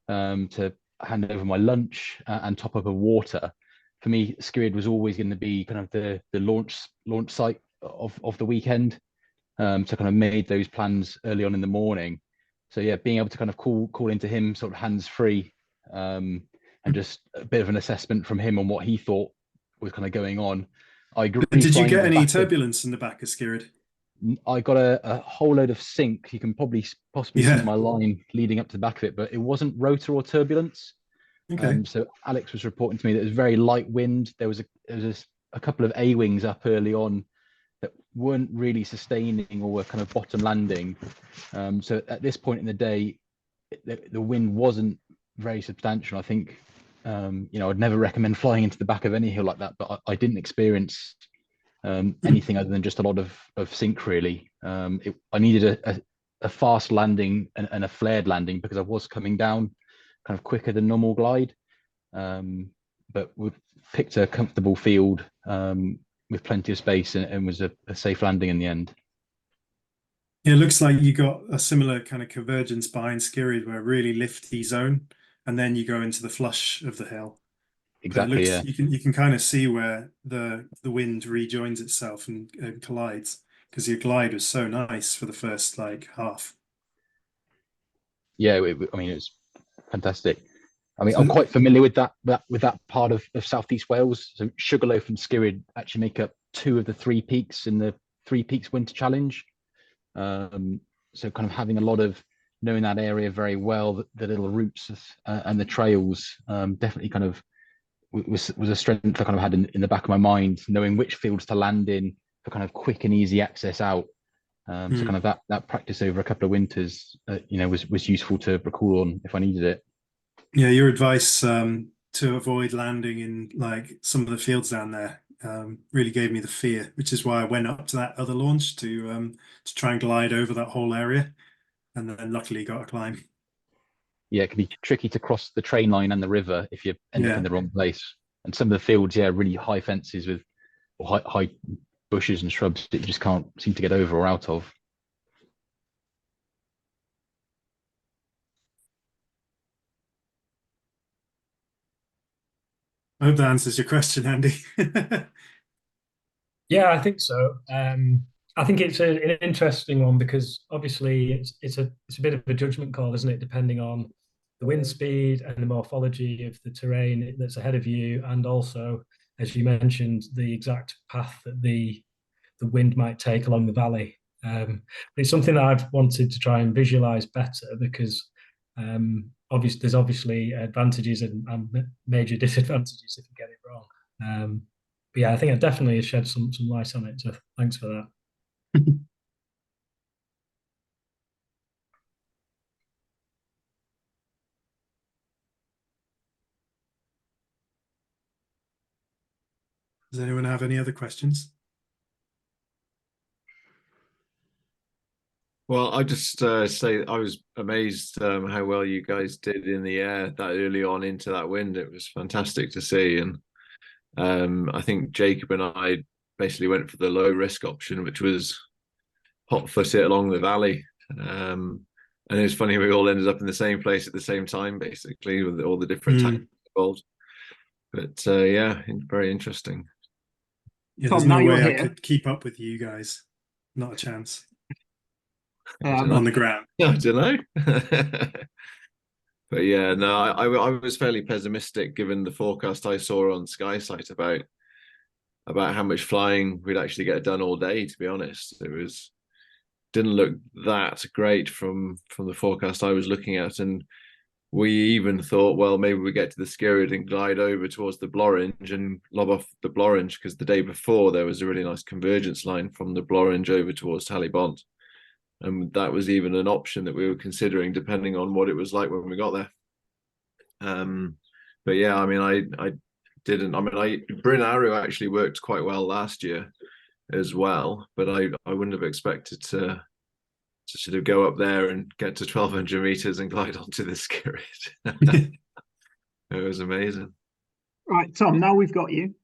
to hand over my lunch and top up of water. For me, Skirid was always going to be kind of the launch site of the weekend. So kind of made those plans early on in the morning. So yeah, being able to kind of call into him sort of hands free, and just a bit of an assessment from him on what he thought was kind of going on. I agree. Did you get any turbulence in the back of Skirid? I got a whole load of sync. You can possibly see my line leading up to the back of it, but it wasn't rotor or turbulence. Okay. So Alex was reporting to me that it was very light wind. There was a couple of A wings up early on that weren't really sustaining or were kind of bottom landing. So at this point in the day, the wind wasn't very substantial. I think, I'd never recommend flying into the back of any hill like that, but I didn't experience anything other than just a lot of sync, really. I needed a fast landing and a flared landing, because I was coming down kind of quicker than normal glide. But we picked a comfortable field with plenty of space, and was a safe landing in the end. Yeah, it looks like you got a similar kind of convergence behind Skirid, where really lifty zone, and then you go into the flush of the hill. Exactly. Yeah. You can kind of see where the wind rejoins itself and collides, because your glide was so nice for the first half. Yeah, it was fantastic. I mean, I'm quite familiar with that part of Southeast Wales. So Sugarloaf and Skirid actually make up 2 of the 3 peaks in the 3 Peaks Winter Challenge. So kind of having a lot of knowing that area very well, the little routes and the trails, definitely kind of was a strength I kind of had in the back of my mind, knowing which fields to land in kind of quick and easy access out. So kind of that practice over a couple of winters, was useful to recall on if I needed it. Yeah, your advice to avoid landing in like some of the fields down there really gave me the fear, which is why I went up to that other launch to try and glide over that whole area, and then luckily got a climb. Yeah, it can be tricky to cross the train line and the river if you end up in the wrong place. And some of the fields, really high fences with high bushes and shrubs that you just can't seem to get over or out of. I hope that answers your question, Andy. Yeah, I think so. I think it's an interesting one because obviously it's a bit of a judgment call, isn't it? Depending on the wind speed and the morphology of the terrain that's ahead of you, and also, as you mentioned, the exact path that the wind might take along the valley. It's something that I've wanted to try and visualize better because there's obviously advantages and major disadvantages if you get it wrong. But yeah, I think I definitely shed some light on it. So thanks for that. Does anyone have any other questions? Well, I just say I was amazed how well you guys did in the air that early on into that wind. It was fantastic to see, and I think Jacob and I basically went for the low risk option, which was hot foot it along the valley. And it was funny, we all ended up in the same place at the same time, basically, with all the different tactics involved. But yeah, very interesting. Yeah, Tom, there's now no you're way I here. could keep up with you guys. Not a chance. Um, On the ground. I don't know. But yeah, no, I was fairly pessimistic given the forecast I saw on SkySight about how much flying we'd actually get done all day. To be honest, didn't look that great from the forecast I was looking at, and we even thought, well, maybe we get to the Skirrid and glide over towards the Blorange and lob off the Blorange, because the day before there was a really nice convergence line from the Blorange over towards Tallybont. And that was even an option that we were considering, depending on what it was like when we got there. But yeah, I mean, I didn't. I mean, Bryn Arrow actually worked quite well last year as well, but I wouldn't have expected to sort of go up there and get to 1,200 meters and glide onto the Skirrid. It was amazing. Right, Tom, now we've got you.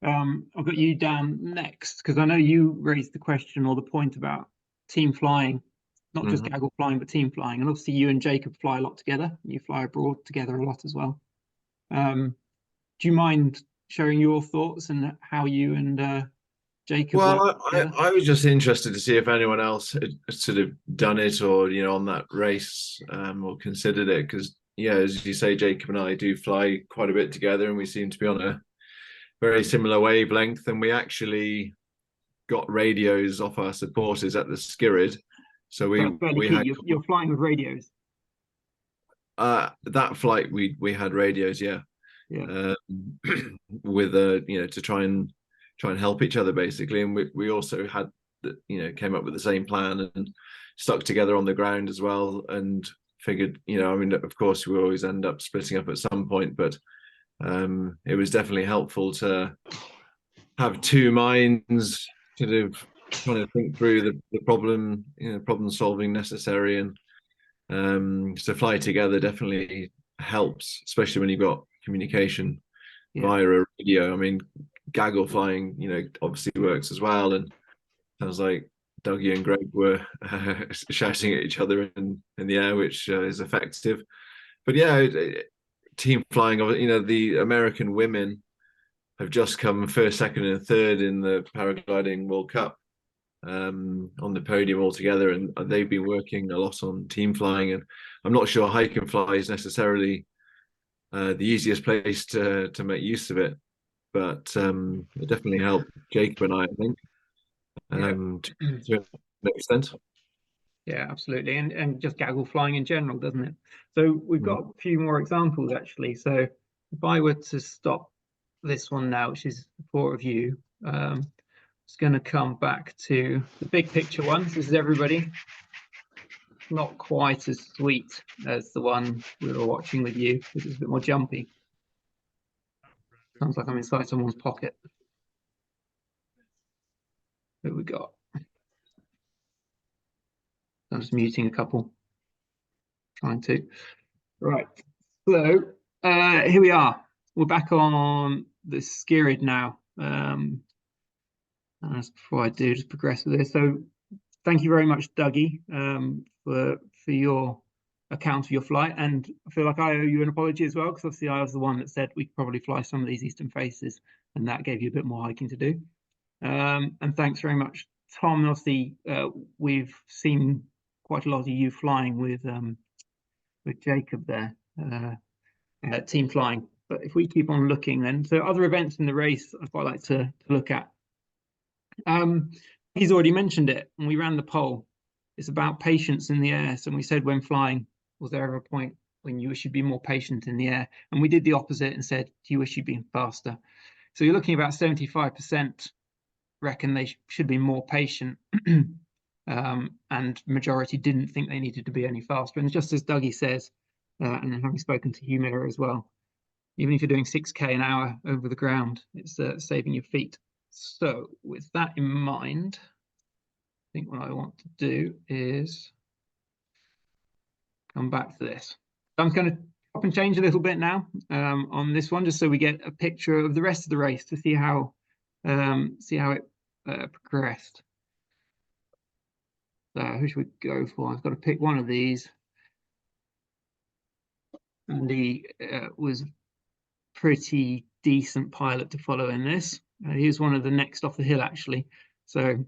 I've got you down next because I know you raised the question or the point about team flying, not just gaggle flying, but team flying. And obviously you and Jacob fly a lot together. You fly abroad together a lot as well. Do you mind sharing your thoughts and how you and Jacob Well, work I was just interested to see if anyone else had sort of done it or, on that race or considered it. Because, yeah, as you say, Jacob and I do fly quite a bit together and we seem to be on a very similar wavelength. And we actually got radios off our supporters at the Skirrid. So you're flying with radios. That flight we had radios, yeah. With to try and help each other basically, and we also had came up with the same plan and stuck together on the ground as well, and figured I mean, of course we always end up splitting up at some point, but it was definitely helpful to have two minds sort of trying to think through the problem solving necessary, and to fly together definitely helps, especially when you've got communication via a radio. I mean, gaggle flying, obviously works as well, and sounds like Dougie and Greg were shouting at each other in the air, which is effective. But yeah, team flying, the American women have just come first, second, and third in the Paragliding World Cup on the podium altogether, and they've been working a lot on team flying. And I'm not sure hike and fly is necessarily the easiest place to make use of it, but it definitely helped Jacob and I think, to an extent. Yeah, absolutely. And just gaggle flying in general, doesn't it? So we've got a few more examples actually. So if I were to stop this one now, which is the four of you, It's going to come back to the big picture ones. This is everybody. Not quite as sweet as the one we were watching with you, which is a bit more jumpy. Sounds like I'm inside someone's pocket. Who we got? I'm just muting a couple. Trying to. Right. So here we are. We're back on the Skirid now. As before I do, just progress with this. So thank you very much, Dougie, for your account of your flight. And I feel like I owe you an apology as well, because obviously I was the one that said we could probably fly some of these eastern faces, and that gave you a bit more hiking to do. And thanks very much, Tom. Obviously, we've seen quite a lot of you flying with Jacob there, team flying. But if we keep on looking, then so other events in the race I'd quite like to look at. He's already mentioned it, and we ran the poll. It's about patience in the air. So we said, when flying, was there ever a point when you wish you'd be more patient in the air? And we did the opposite and said, do you wish you'd been faster? So you're looking about 75% reckon they should be more patient, and majority didn't think they needed to be any faster. And just as Dougie says, and having spoken to Hugh Miller as well, even if you're doing 6K an hour over the ground, it's saving your feet. So with that in mind, I think what I want to do is come back to this. I'm going to chop and change a little bit now on this one, just so we get a picture of the rest of the race to see how it progressed. So who should we go for? I've got to pick one of these. And he was pretty decent pilot to follow in this. He was one of the next off the hill, actually. So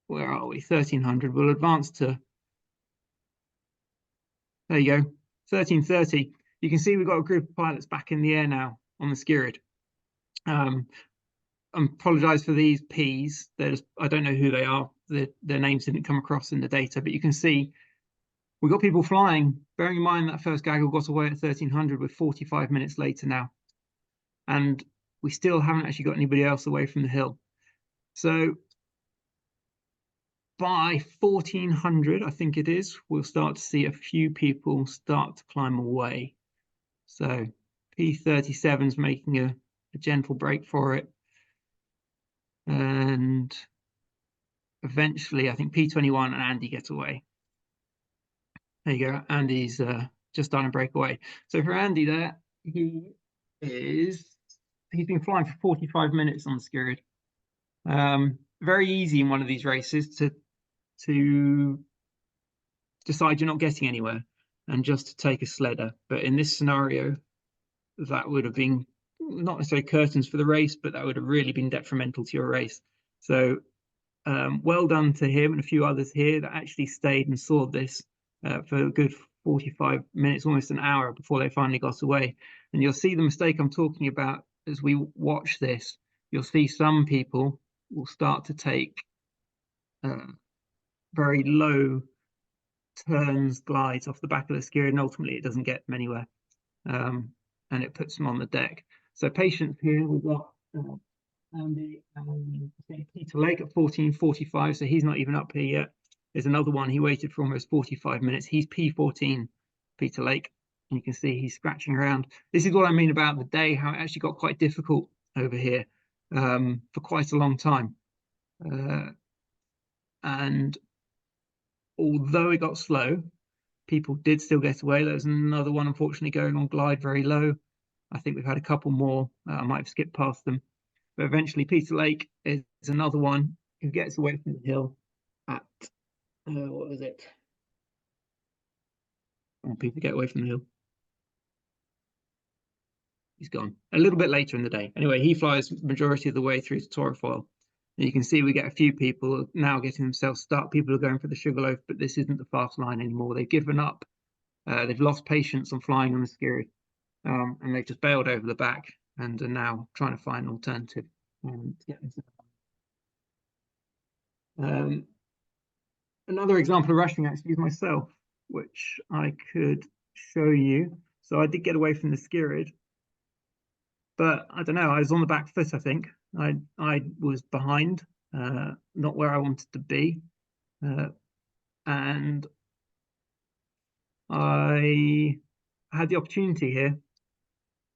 where are we? 1300. We'll advance to, there you go, 1330. You can see we've got a group of pilots back in the air now on the Skirid. I apologize for these Ps. I don't know who they are. Their names didn't come across in the data, but you can see we've got people flying. Bearing in mind that first gaggle got away at 1300, we're 45 minutes later now. And we still haven't actually got anybody else away from the hill. So by 1400, I think it is, we'll start to see a few people start to climb away. So P37's making a gentle break for it. And eventually, I think P21 and Andy get away. There you go. Andy's just done a breakaway. So for Andy there, he's been flying for 45 minutes on the Skirid. Very easy in one of these races to decide you're not getting anywhere and just to take a sledder. But in this scenario, that would have been not necessarily curtains for the race, but that would have really been detrimental to your race. So well done to him and a few others here that actually stayed and saw this for a good 45 minutes, almost an hour before they finally got away. And you'll see the mistake I'm talking about as we watch this. You'll see some people will start to take very low turns, glides off the back of the Skirid, and ultimately it doesn't get them anywhere, and it puts them on the deck. So patience here, we've got Andy and Peter Lake at 14:45, so he's not even up here yet. There's another one, he waited for almost 45 minutes. He's P14, Peter Lake, and you can see he's scratching around. This is what I mean about the day, how it actually got quite difficult over here for quite a long time. And although it got slow, people did still get away. There's another one, unfortunately, going on glide very low. I think we've had a couple more. I might have skipped past them. But eventually, Peter Lake is another one who gets away from the hill at, what was it? I want people to get away from the hill. He's gone. A little bit later in the day. Anyway, he flies majority of the way through to Torrefoil. And you can see we get a few people now getting themselves stuck. People are going for the Sugarloaf, but this isn't the fast line anymore. They've given up. They've lost patience on flying on the Skirid. And they've just bailed over the back and are now trying to find an alternative to get them. Another example of rushing actually is myself, which I could show you. So I did get away from the Skirid. but I don't know. I was on the back foot. I think I was behind, not where I wanted to be, and I had the opportunity here.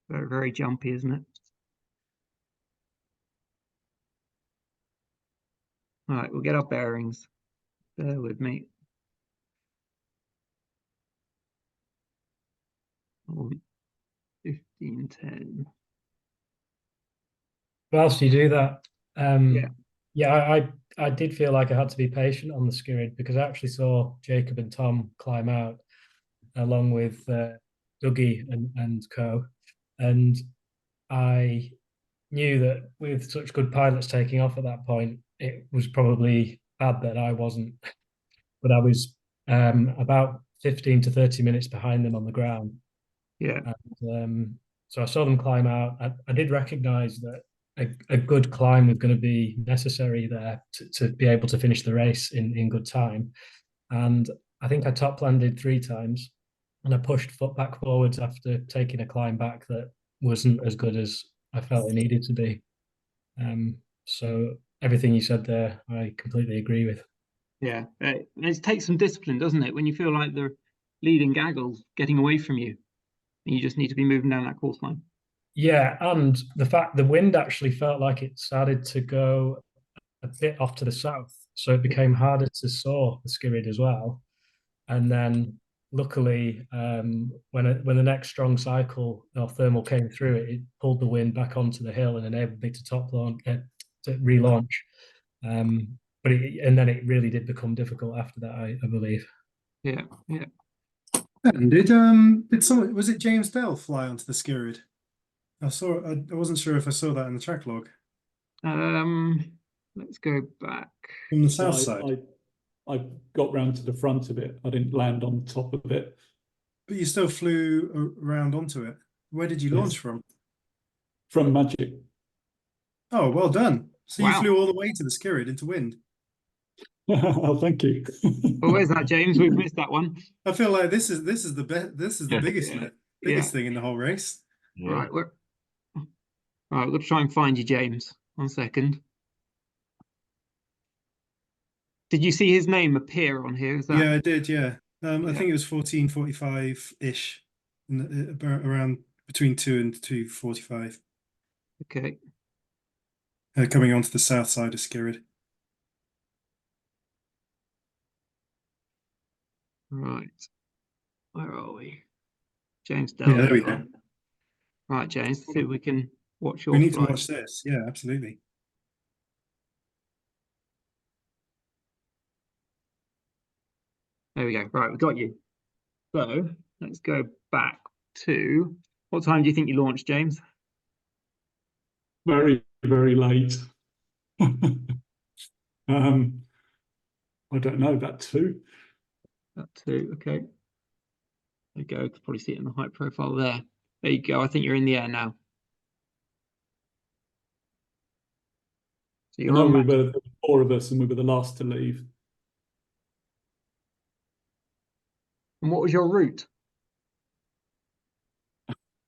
Very, very jumpy, isn't it? All right, we'll get our bearings. Bear with me. On 15:10. Whilst you do that, Yeah. I did feel like I had to be patient on the Skirrid because I actually saw Jacob and Tom climb out along with Dougie and co. And I knew that with such good pilots taking off at that point, it was probably bad that I wasn't. But I was about 15 to 30 minutes behind them on the ground. Yeah. And, so I saw them climb out. I did recognize that a good climb was going to be necessary there to be able to finish the race in good time. And I think I top landed 3 times and I pushed foot back forwards after taking a climb back that wasn't as good as I felt it needed to be. So everything you said there, I completely agree with. Yeah. It takes some discipline, doesn't it? When you feel like the leading gaggle's getting away from you, and you just need to be moving down that course line. Yeah, and the fact the wind actually felt like it started to go a bit off to the south, so it became harder to soar the Skirrid as well. And then luckily, when the next strong cycle or thermal came through, it pulled the wind back onto the hill and enabled me to top launch, to relaunch. But and then it really did become difficult after that, I believe. Yeah, yeah. And did someone, was it James Dell fly onto the Skirrid? I wasn't sure if I saw that in the track log. Let's go back. From the south side. I got round to the front of it. I didn't land on top of it. But you still flew around onto it. Where did you launch from? From Magic. Oh, well done. So Wow. you flew all the way to the Skirrid into wind. Oh, thank you. Well, where's that, James? We've missed that one. I feel like this is the biggest Yeah. biggest thing in the whole race. Yeah. Right, we're going to try and find you, James. 1 second. Did you see his name appear on here? Is that? Yeah, I did. Yeah, I Yeah. think it was 14:45-ish, around between 2 and 2:45. Okay. Coming onto the south side of Skirrid. Right. Where are we? James Dell. Yeah, there we go. Right, James. See if we can watch your We need flight. to watch this. Yeah, absolutely. There we go. Right, we got you. So let's go back to what time do you think you launched, James? Very, very late. I don't know, about 2. About 2. Okay. There you go. You can probably see it in the height profile there. There you go. I think you're in the air now. So I you're know on there Magic. were 4 of us and we were the last to leave. And what was your route?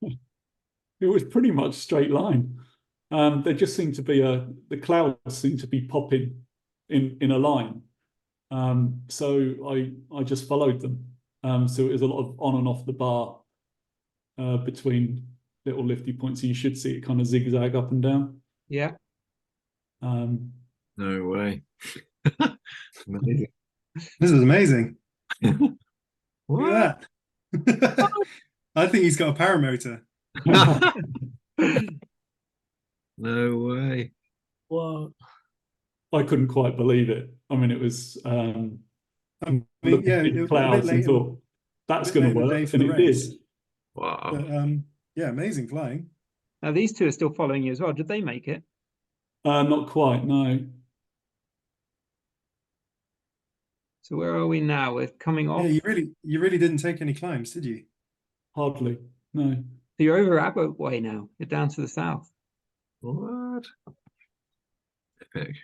It was pretty much straight line. There just seemed to be the clouds seemed to be popping in a line. So I just followed them. So it was a lot of on and off the bar between little lifty points. So you should see it kind of zigzag up and down. Yeah. No way. Amazing. This is amazing. Look What? at that. I think he's got a paramotor. No way. Well, I couldn't quite believe it. I mean, it was I mean, looking yeah, at a the bit clouds and later- thought that's a bit going to later day work, for and the it did. race. Wow. But, yeah, amazing flying. Now these two are still following you as well. Did they make it? Not quite, no. So where are we now? We're coming off. Yeah, you really didn't take any climbs, did you? Hardly, no. So you're over Abbott Way now. You're down to the south. What? Epic.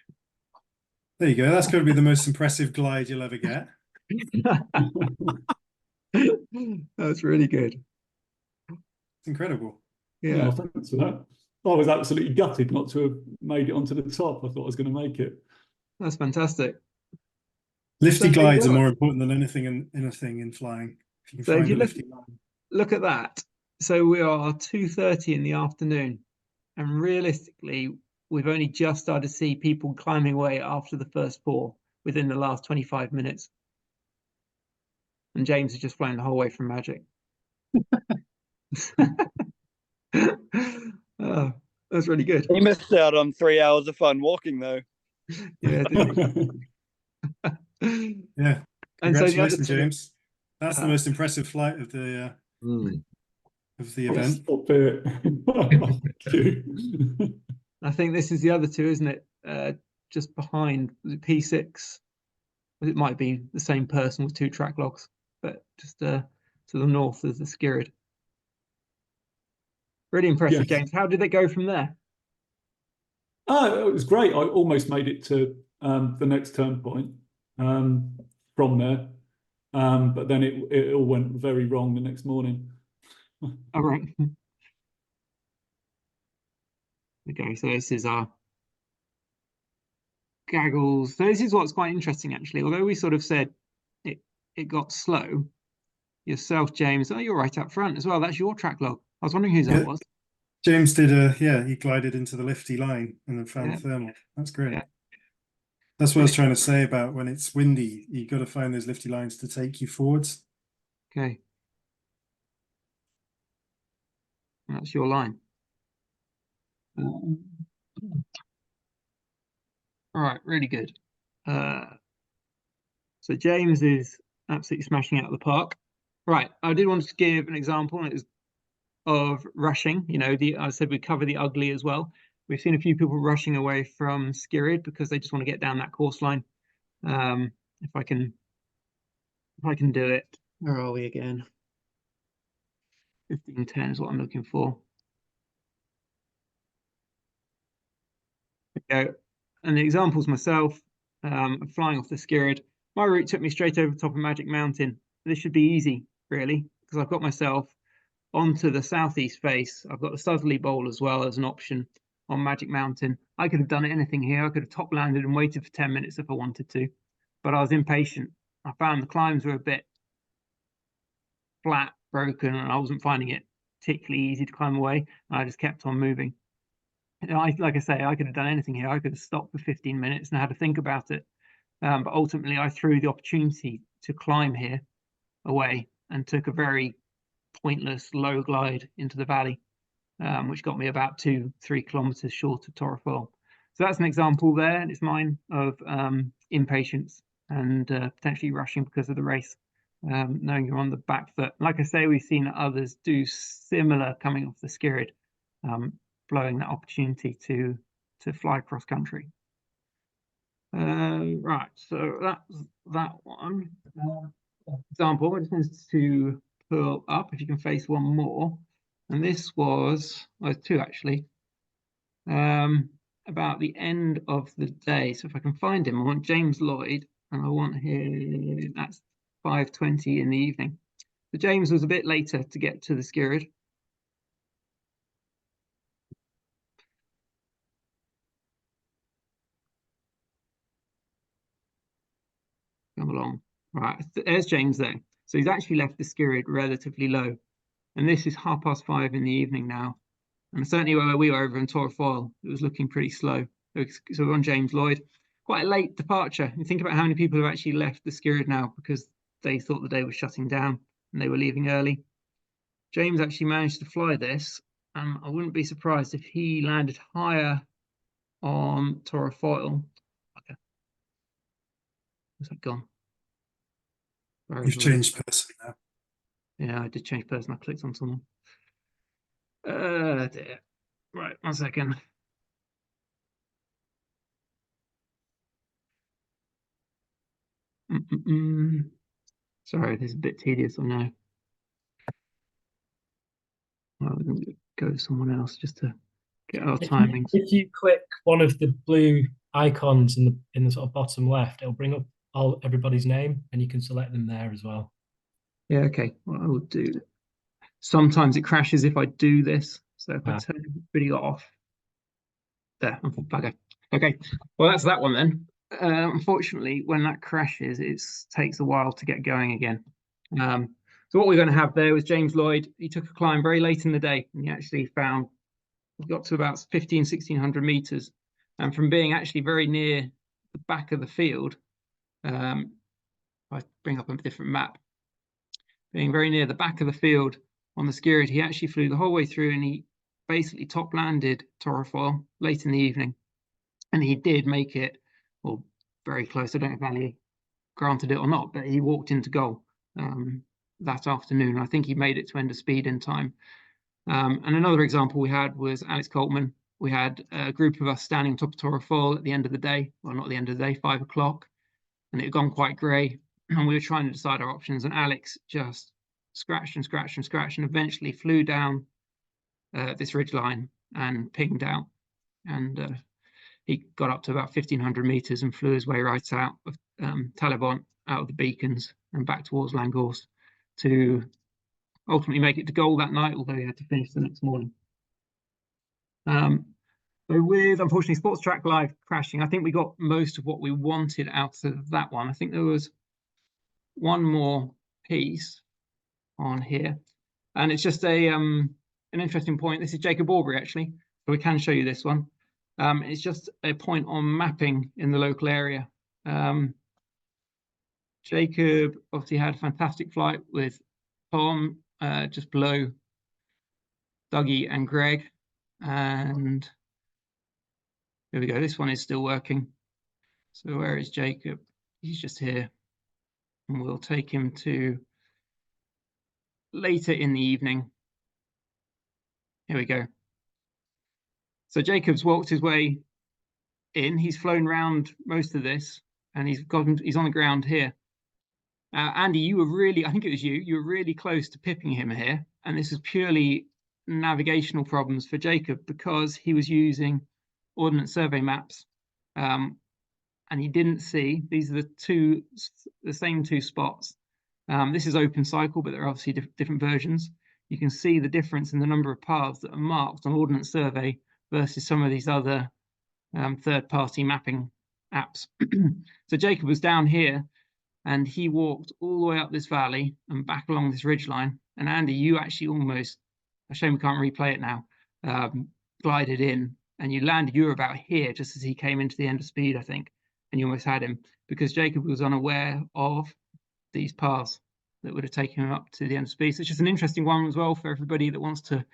There you go. That's going to be the most impressive glide you'll ever get. That's really good. It's incredible. Yeah, thanks for that. I was absolutely gutted not to have made it onto the top. I thought I was going to make it. that's fantastic. Lifty So there you glides are go. more important than anything in flying. If you can So if find you a look, lifty line. look at that. So we are 2:30 in the afternoon, and realistically, we've only just started to see people climbing away after the first four within the last 25 minutes. And James has just flown the whole way from Magic. Oh, that's really good. He missed out on 3 hours of fun walking, though. Yeah, didn't he? Yeah, And so the other congratulations, two, James. That's the most impressive flight of the event. Stop it. Thank you. I think this is the other two, isn't it? Just behind, was it P6? It might be the same person with two track logs, but just to the north of the Skirrid. Really impressive, Yes. James. How did it go from there? Oh, it was great. I almost made it to the next turn point from there. But then it all went very wrong the next morning. All right. Okay, so this is our gaggles. So this is what's quite interesting, actually. Although we sort of said it got slow, yourself, James, oh, you're right up front as well. That's your track log. I was wondering whose that was. James did he glided into the lifty line and then found the thermal. That's great. Yeah. That's what I was trying to say about when it's windy, you got to find those lifty lines to take you forwards. Okay. That's your line. All right, really good. So James is absolutely smashing out of the park. Right, I did want to give an example, and it was of rushing. You know, I said we cover the ugly as well. We've seen a few people rushing away from Skirrid because they just want to get down that course line. If I can do it. Where are we again? 1510 is what I'm looking for. There we go. And the examples myself, flying off the Skirrid. My route took me straight over the top of Magic Mountain. This should be easy, really, because I've got myself onto the southeast face. I've got the southerly bowl as well as an option on Magic Mountain. I could have done anything here. I could have top landed and waited for 10 minutes if I wanted to, but I was impatient. I found the climbs were a bit flat, broken, and I wasn't finding it particularly easy to climb away. And I just kept on moving. You know, like I say, I could have done anything here. I could have stopped for 15 minutes and had to think about it. But ultimately, I threw the opportunity to climb here away and took a very pointless low glide into the valley, which got me about 2-3 kilometers short of Torrefoyle. So that's an example there, and it's mine of impatience and potentially rushing because of the race, knowing you're on the back foot. Like I say, we've seen others do similar coming off the Skirrid, blowing that opportunity to fly cross country. Right, so that's that one. Example, I just wanted to pull up, if you can face one more. And this was, well, two actually, about the end of the day. So if I can find him, I want James Lloyd, and I want him, that's 5:20 in the evening. So James was a bit later to get to the Skirrid. Come along. Right, there's James there. So he's actually left the Skirrid relatively low. And this is 5:30 in the evening now. And certainly where we were over in Torrefoyle, it was looking pretty slow. So we're on James Lloyd. Quite a late departure. You think about how many people have actually left the Skirrid now because they thought the day was shutting down and they were leaving early. James actually managed to fly this. I wouldn't be surprised if he landed higher on Torrefoyle. Okay. Where's that gone? You've changed person now. Yeah, I did change person. I clicked on someone. Dear. Right, 1 second. Sorry, this is a bit tedious, I know. Well, we're going to go to someone else just to get our timings. If you click one of the blue icons in the sort of bottom left, it'll bring up everybody's name, and you can select them there as well. Yeah, okay. What I will do. Sometimes it crashes if I do this. So if I turn video off, there, bugger. Okay, well that's that one then. Unfortunately, when that crashes, it takes a while to get going again. So what we're going to have there was James Lloyd. He took a climb very late in the day, and he actually got to about 1600 meters, and from being actually very near the back of the field, I bring up a different map. Being very near the back of the field on the Skirrid, he actually flew the whole way through, and he basically top landed Torrefoil late in the evening, and he did make it, or very close. I don't know if Ali granted it or not, but he walked into goal that afternoon. I think he made it to end of speed in time. And another example we had was Alex Coltman. We had a group of us standing on top of Torrefoil at the end of the day, well, not the end of the day, 5 o'clock, and it had gone quite grey, and we were trying to decide our options, and Alex just scratched and scratched and scratched, and eventually flew down this ridge line and pinged out, and he got up to about 1500 meters and flew his way right out of Talibon, out of the beacons and back towards Langhorst to ultimately make it to goal that night, although he had to finish the next morning. So with, unfortunately, Sports Track Live crashing, I think we got most of what we wanted out of that one. I think there was one more piece on here, and it's just an interesting point. This is Jacob Aubrey, actually, so we can show you this one. It's just a point on mapping in the local area. Jacob obviously had a fantastic flight with Tom just below Dougie and Greg, and here we go. This one is still working. So where is Jacob? He's just here, and we'll take him to later in the evening. Here we go. So Jacob's walked his way in. He's flown round most of this, and he's on the ground here. Andy, you were really, I think it was you were really close to pipping him here, and this is purely navigational problems for Jacob because he was using Ordnance Survey maps, and he didn't see, these are the same two spots. This is open cycle, but there are obviously different versions. You can see the difference in the number of paths that are marked on Ordnance Survey versus some of these other third-party mapping apps. So Jacob was down here, and he walked all the way up this valley and back along this ridgeline. And Andy, you actually almost, a shame we can't replay it now, glided in, and you landed, you were about here just as he came into the end of speed, I think, and you almost had him because Jacob was unaware of these paths that would have taken him up to the end of speed. So it's just an interesting one as well for everybody that wants to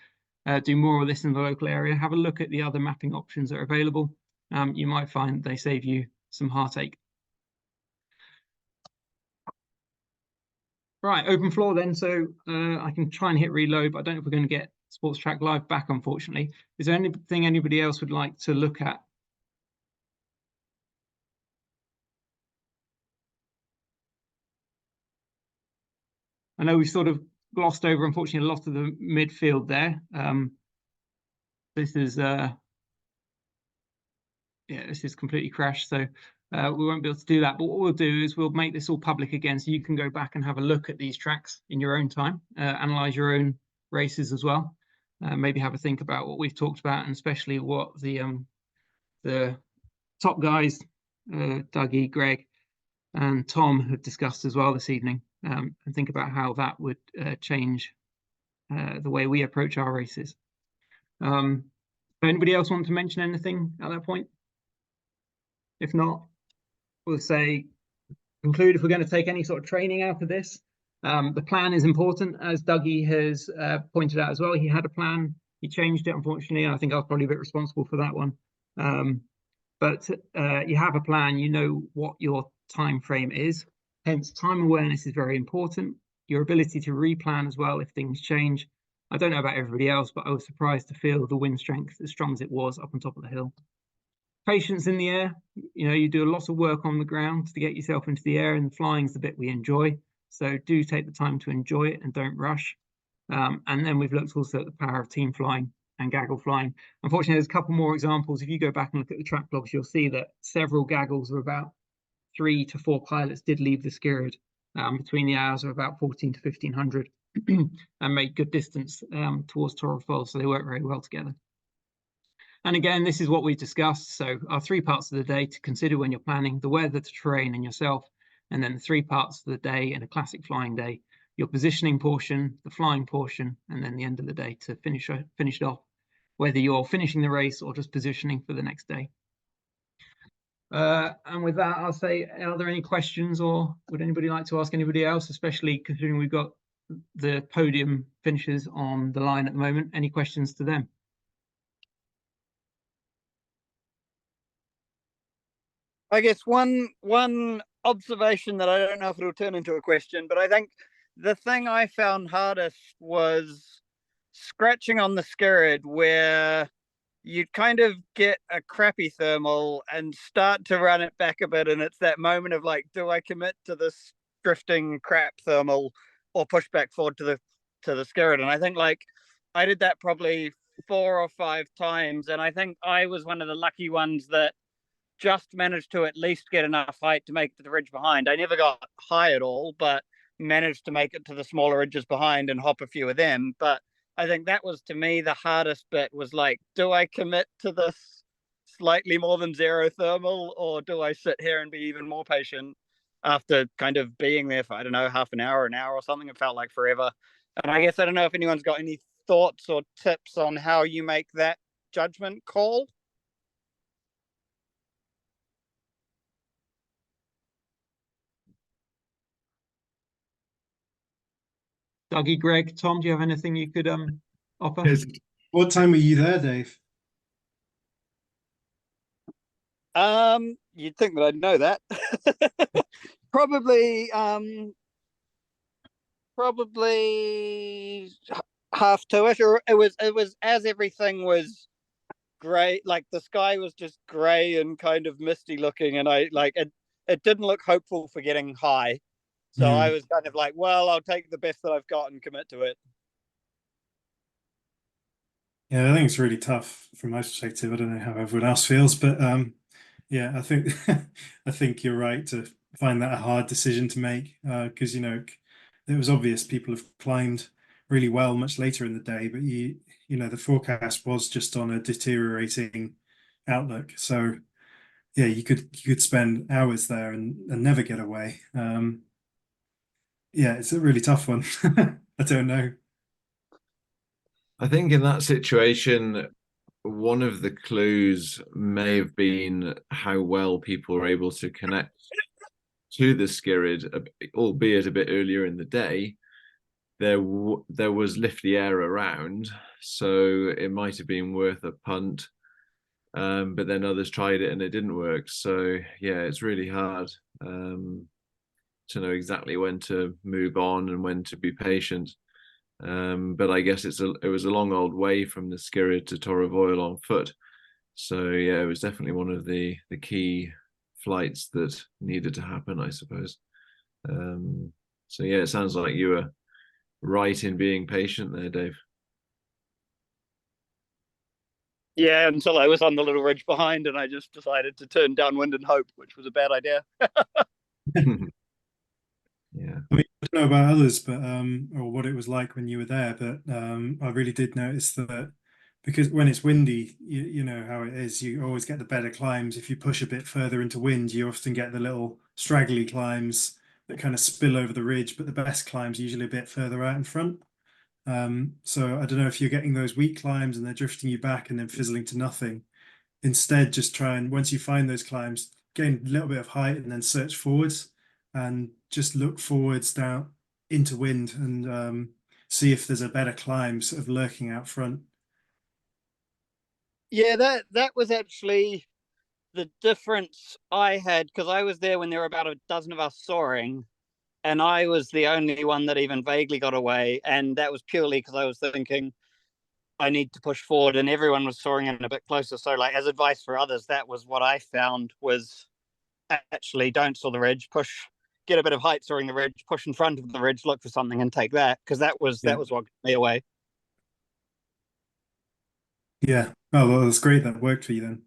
do more of this in the local area. Have a look at the other mapping options that are available. You might find they save you some heartache. Right, open floor then. So I can try and hit reload, but I don't know if we're going to get Sports Track Live back, unfortunately. Is there anything anybody else would like to look at? I know we've sort of glossed over, unfortunately, a lot of the midfield there. This is this is completely crashed, so we won't be able to do that. But what we'll do is we'll make this all public again, so you can go back and have a look at these tracks in your own time, analyze your own races as well. Maybe have a think about what we've talked about, and especially what the top guys, Dougie, Greg, and Tom have discussed as well this evening, and think about how that would change the way we approach our races. Anybody else want to mention anything at that point? If not, we'll say conclude if we're going to take any sort of training out of this. The plan is important, as Dougie has pointed out as well. He had a plan, he changed it, unfortunately, and I think I was probably a bit responsible for that one. But you have a plan, you know what your time frame is, hence time awareness is very important. Your ability to replan as well if things change. I don't know about everybody else, but I was surprised to feel the wind strength as strong as it was up on top of the hill. Patience in the air, you know, you do a lot of work on the ground to get yourself into the air, and flying is the bit we enjoy. So do take the time to enjoy it and don't rush. And then we've looked also at the power of team flying and gaggle flying. Unfortunately, there's a couple more examples. If you go back and look at the track logs, you'll see that several gaggles of about 3 to 4 pilots did leave the Skirrid between the hours of about 14 to 1500. and made good distance towards Torrefoyle, so they work very well together. And again, this is what we discussed. So our 3 parts of the day to consider when you're planning: the weather, the terrain, and yourself. And then the 3 parts of the day in a classic flying day: your positioning portion, the flying portion, and then the end of the day to finish it off, whether you're finishing the race or just positioning for the next day. And with that, I'll say, are there any questions, or would anybody like to ask anybody else, especially considering we've got the podium finishers on the line at the moment? Any questions to them? I guess one observation that I don't know if it'll turn into a question, but I think the thing I found hardest was scratching on the skirid, where you'd kind of get a crappy thermal and start to run it back a bit, and it's that moment of like, do I commit to this drifting crap thermal or push back forward to the skirid? And I think like I did that probably 4 or 5 times, and I think I was one of the lucky ones that just managed to at least get enough height to make it to the ridge behind. I never got high at all, but managed to make it to the smaller ridges behind and hop a few of them. But I think that was, to me, the hardest bit, was like, do I commit to this slightly more than 0 thermal, or do I sit here and be even more patient after kind of being there for, I don't know, half an hour or something? It felt like forever. And I guess I don't know if anyone's got any thoughts or tips on how you make that judgment call. Dougie, Greg, Tom, do you have anything you could offer? What time were you there, Dave? You'd think that I'd know that. Probably half 2ish, or it was as everything was grey, like the sky was just grey and kind of misty looking, and I like it didn't look hopeful for getting high. So I was kind of like, well, I'll take the best that I've got and commit to it. Yeah, I think it's really tough from my perspective. I don't know how everyone else feels, but yeah, I think I think you're right to find that a hard decision to make, because you know it was obvious people have climbed really well much later in the day, but you know the forecast was just on a deteriorating outlook. So yeah, you could spend hours there and never get away. Yeah, it's a really tough one. I don't know. I think in that situation, one of the clues may have been how well people were able to connect to the skirid, albeit a bit earlier in the day. There was lifty air around, so it might have been worth a punt. But then others tried it and it didn't work. So yeah, it's really hard to know exactly when to move on and when to be patient. But I guess it was a long old way from the skirid to Torrefoyle on foot. So yeah, it was definitely one of the key flights that needed to happen, I suppose. So yeah, it sounds like you were right in being patient there, Dave. Yeah, until I was on the little ridge behind, and I just decided to turn downwind and hope, which was a bad idea. Yeah. I mean, I don't know about others, but or what it was like when you were there, but I really did notice that because when it's windy, you know how it is, you always get the better climbs. If you push a bit further into wind, you often get the little straggly climbs that kind of spill over the ridge, but the best climbs are usually a bit further out in front. So I don't know if you're getting those weak climbs and they're drifting you back and then fizzling to nothing. Instead, just try and, once you find those climbs, gain a little bit of height and then search forwards and just look forwards down into wind and see if there's a better climb sort of lurking out front. Yeah, that was actually the difference I had, because I was there when there were about a dozen of us soaring, and I was the only one that even vaguely got away. And that was purely because I was thinking I need to push forward, and everyone was soaring in a bit closer. So like, as advice for others, that was what I found, was actually don't soar the ridge, get a bit of height soaring the ridge, push in front of the ridge, look for something and take that, because that was what got me away. Yeah. Oh, well, that's great. That worked for you then.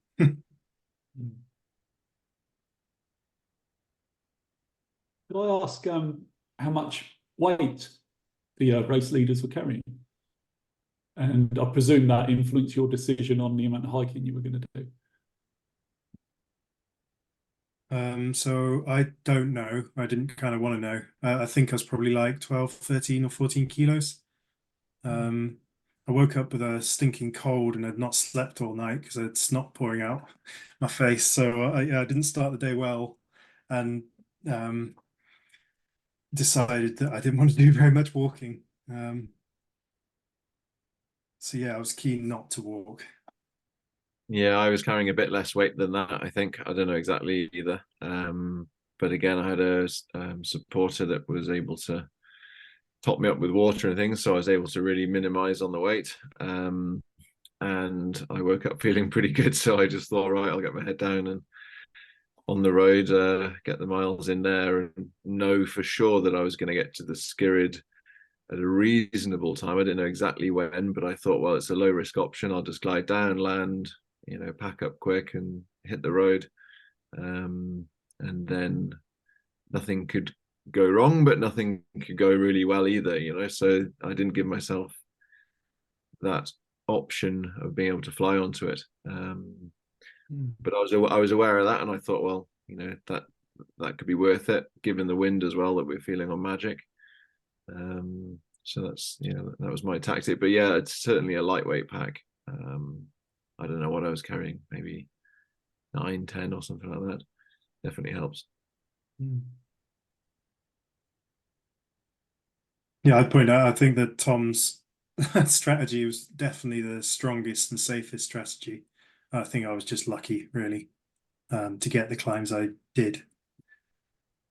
Could I ask how much weight the race leaders were carrying. And I presume that influenced your decision on the amount of hiking you were going to do. So I don't know. I didn't kind of want to know. I think I was probably like 12, 13 or 14 kilos. I woke up with a stinking cold and had not slept all night because I had snot pouring out my face. So I didn't start the day well, and decided that I didn't want to do very much walking. So yeah, I was keen not to walk. Yeah, I was carrying a bit less weight than that, I think. I don't know exactly either. But again, I had a supporter that was able to top me up with water and things, so I was able to really minimize on the weight. And I woke up feeling pretty good, so I just thought, right, I'll get my head down and on the road, get the miles in there, and know for sure that I was going to get to the Skirrid at a reasonable time. I didn't know exactly when, but I thought, well, it's a low risk option. I'll just glide down, land, pack up quick and hit the road. And then nothing could go wrong, but nothing could go really well either, so I didn't give myself that option of being able to fly onto it. But I was aware of that, and I thought, well, that could be worth it given the wind as well that we're feeling on Magic. So that's that was my tactic. But yeah, it's certainly a lightweight pack. I don't know what I was carrying, maybe 9, 10 or something like that. Definitely helps. Yeah, I'd point out, I think that Tom's strategy was definitely the strongest and safest strategy. I think I was just lucky, really, to get the climbs I did.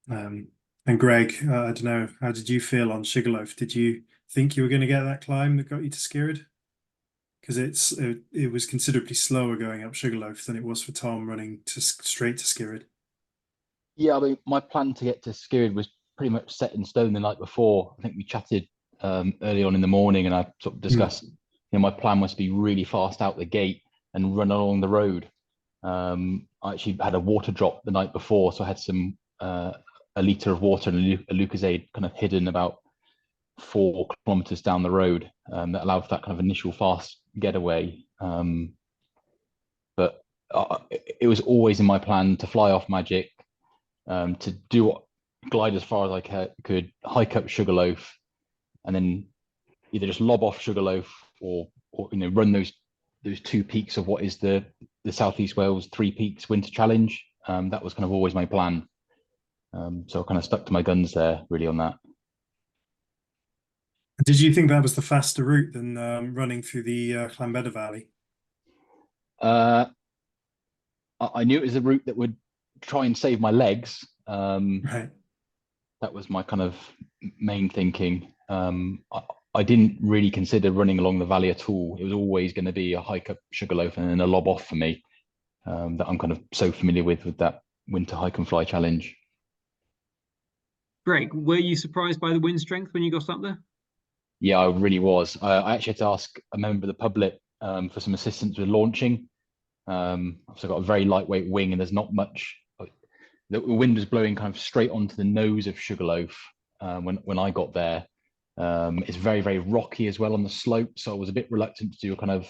And Greg, I don't know, how did you feel on Sugarloaf? Did you think you were going to get that climb that got you to Skirrid? Because it was considerably slower going up Sugarloaf than it was for Tom running straight to Skirrid. Yeah, I mean, my plan to get to Skirrid was pretty much set in stone the night before. I think we chatted early on in the morning, and I sort of discussed, my plan was to be really fast out the gate and run along the road. I actually had a water drop the night before, so I had some a litre of water and a Lucozade kind of hidden about 4 kilometers down the road, that allowed for that kind of initial fast getaway. But it was always in my plan to fly off Magic, to glide as far as I could, hike up Sugarloaf, and then either just lob off Sugarloaf or run those 2 peaks of what is the Southeast Wales 3 Peaks Winter Challenge. That was kind of always my plan. So I kind of stuck to my guns there, really, on that. Did you think that was the faster route than running through the Llanbedr Valley? I knew it was a route that would try and save my legs. Right. That was my kind of main thinking. I didn't really consider running along the valley at all. It was always going to be a hike up Sugarloaf and then a lob off for me, that I'm kind of so familiar with that winter hike and fly challenge. Greg, were you surprised by the wind strength when you got up there? Yeah, I really was. I actually had to ask a member of the public for some assistance with launching. I've got a very lightweight wing, and there's not much. The wind was blowing kind of straight onto the nose of Sugarloaf when I got there. It's very, very rocky as well on the slope, so I was a bit reluctant to do a kind of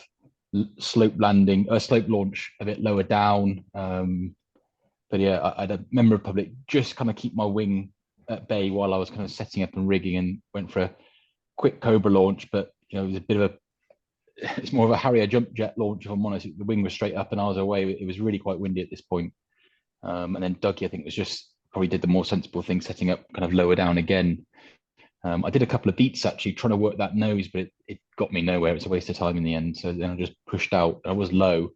slope launch a bit lower down. But yeah, I had a member of public just kind of keep my wing at bay while I was kind of setting up and rigging, and went for a quick Cobra launch. But it was a bit of it's more of a Harrier jump jet launch, if I'm honest. The wing was straight up and I was away. It was really quite windy at this point. And then Dougie, I think, was just probably did the more sensible thing, setting up kind of lower down again. I did a couple of beats actually trying to work that nose, but it got me nowhere. It's a waste of time in the end. So then I just pushed out. I was low,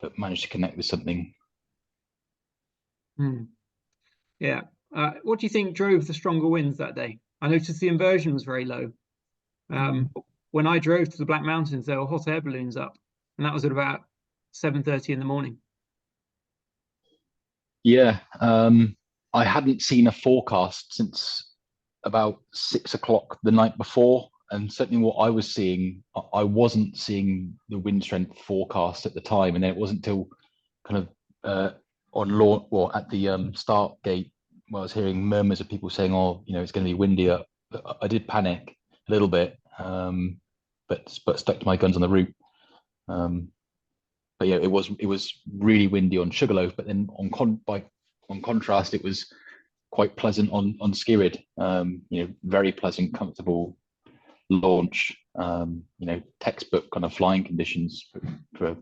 but managed to connect with something. Yeah. What do you think drove the stronger winds that day? I noticed the inversion was very low. When I drove to the Black Mountains, there were hot air balloons up, and that was at about 7:30 in the morning. Yeah, I hadn't seen a forecast since about 6 o'clock the night before, and certainly what I was seeing, I wasn't seeing the wind strength forecast at the time, and then it wasn't until kind of on launch or at the start gate where I was hearing murmurs of people saying, "Oh, it's going to be windy." I did panic, a little bit, but stuck to my guns on the route. But yeah, it was really windy on Sugarloaf, but then on contrast, it was quite pleasant on Skirrid. Very pleasant, comfortable launch. Textbook kind of flying conditions for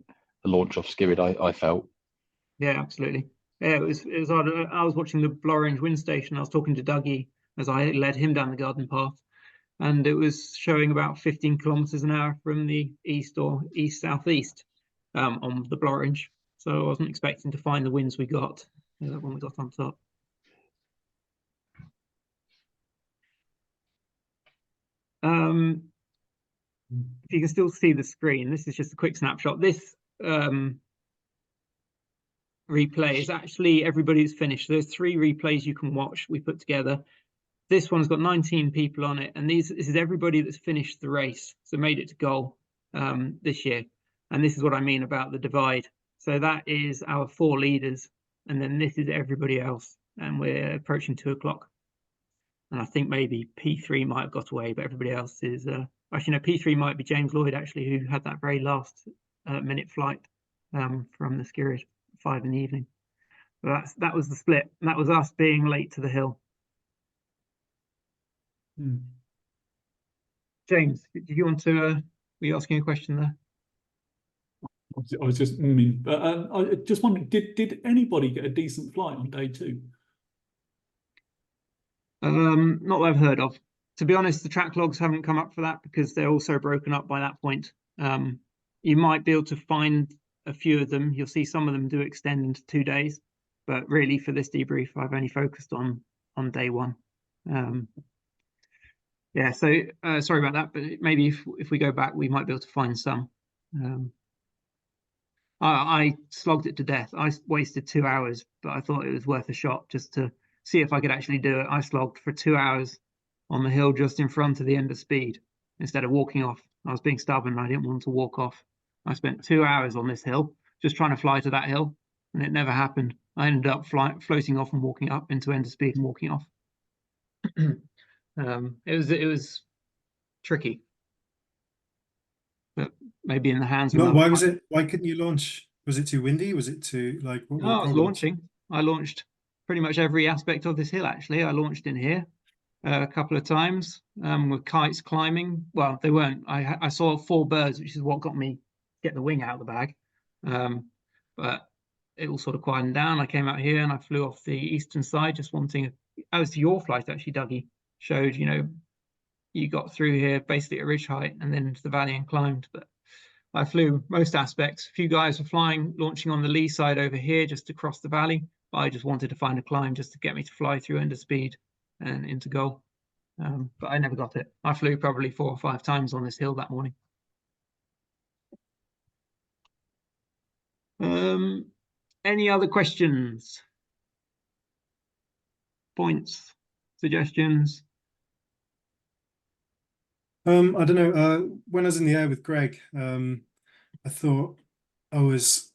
the launch off Skirrid. I felt. Yeah, absolutely. Yeah, it was odd. I was watching the Blorenge wind station. I was talking to Dougie as I led him down the garden path, and it was showing about 15 kilometers an hour from the east or east southeast on the Blorenge. So I wasn't expecting to find the winds we got when we got on top. If you can still see the screen, this is just a quick snapshot. This replay is actually everybody who's finished. There's 3 replays you can watch we put together. This one's got 19 people on it, and this is everybody that's finished the race, so made it to goal this year. And this is what I mean about the divide. So that is our 4 leaders, and then this is everybody else, and we're approaching 2 o'clock. And I think maybe P3 might have got away, but everybody else is actually no, P3 might be James Lloyd, actually, who had that very last minute flight from the Skirrid 5 in the evening. But that was the split. And that was us being late to the hill. James, did you want to? Were you asking a question there? I was just, I just wondered, did anybody get a decent flight on day 2? Not that I've heard of. To be honest, the track logs haven't come up for that because they're also broken up by that point. You might be able to find a few of them. You'll see some of them do extend into 2 days, but really for this debrief, I've only focused on day 1. Yeah, so sorry about that, but maybe if we go back, we might be able to find some. I slogged it to death. I wasted 2 hours, but I thought it was worth a shot just to see if I could actually do it. I slogged for 2 hours on the hill just in front of the end of speed instead of walking off. I was being stubborn. I didn't want to walk off. I spent 2 hours on this hill just trying to fly to that hill, and it never happened. I ended up floating off and walking up into end of speed and walking off. It was tricky, but maybe in the hands of No, why couldn't you launch? Was it too windy? Was it too like what were No, the I was problems? launching. I launched pretty much every aspect of this hill, actually. I launched in here a couple of times with kites climbing. Well, they weren't. I saw 4 birds, which is what got me get the wing out of the bag. But it all sort of quietened down. I came out here and I flew off the eastern side, just wanting. I was to your flight, actually, Dougie. Showed, you got through here basically at ridge height and then into the valley and climbed. But I flew most aspects. A few guys were launching on the lee side over here just to cross the valley. But I just wanted to find a climb just to get me to fly through end of speed and into goal. But I never got it. I flew probably 4 or 5 times on this hill that morning. Any other questions? Points? Suggestions? I don't know. When I was in the air with Greg, I thought I was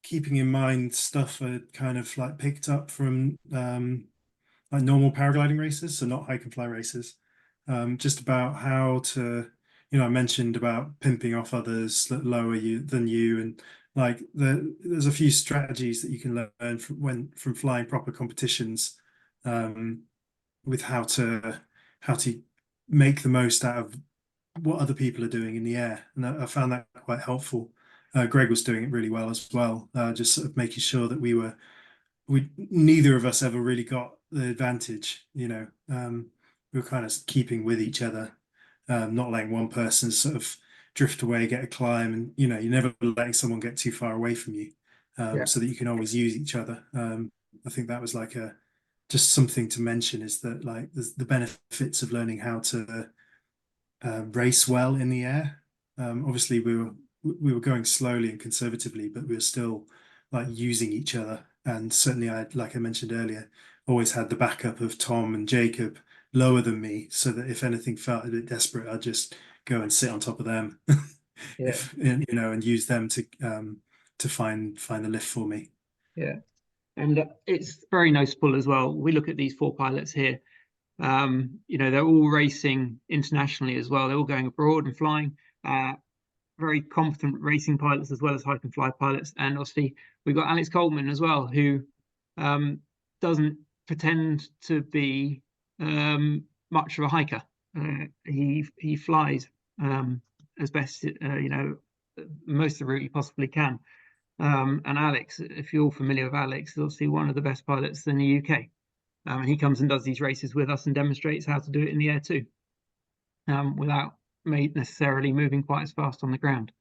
keeping in mind stuff I'd kind of like picked up from like normal paragliding races, so not hike and fly races. Just about how to, I mentioned about pimping off others that lower than you, and like there's a few strategies that you can learn from flying proper competitions, with how to make the most out of what other people are doing in the air, and I found that quite helpful. Greg was doing it really well as well, just sort of making sure that neither of us ever really got the advantage. We were kind of keeping with each other, not letting one person sort of drift away, get a climb, and you're never letting someone get too far away from you, so that you can always use each other. I think that was like just something to mention, is that like the benefits of learning how to race well in the air. Obviously we were going slowly and conservatively, but we were still like using each other. And certainly like I mentioned earlier, always had the backup of Tom and Jacob lower than me, so that if anything felt a bit desperate, I'd just go and sit on top of them, and use them to find the lift for me. Yeah. And it's very noticeable as well. We look at these 4 pilots here. You know, they're all racing internationally as well. They're all going abroad and flying. Very competent racing pilots as well as hike and fly pilots. And obviously we've got Alex Coleman as well, who doesn't pretend to be much of a hiker. He flies as best you know, most of the route he possibly can. And Alex, if you're familiar with Alex, is obviously one of the best pilots in the UK. And he comes and does these races with us and demonstrates how to do it in the air too, without necessarily moving quite as fast on the ground.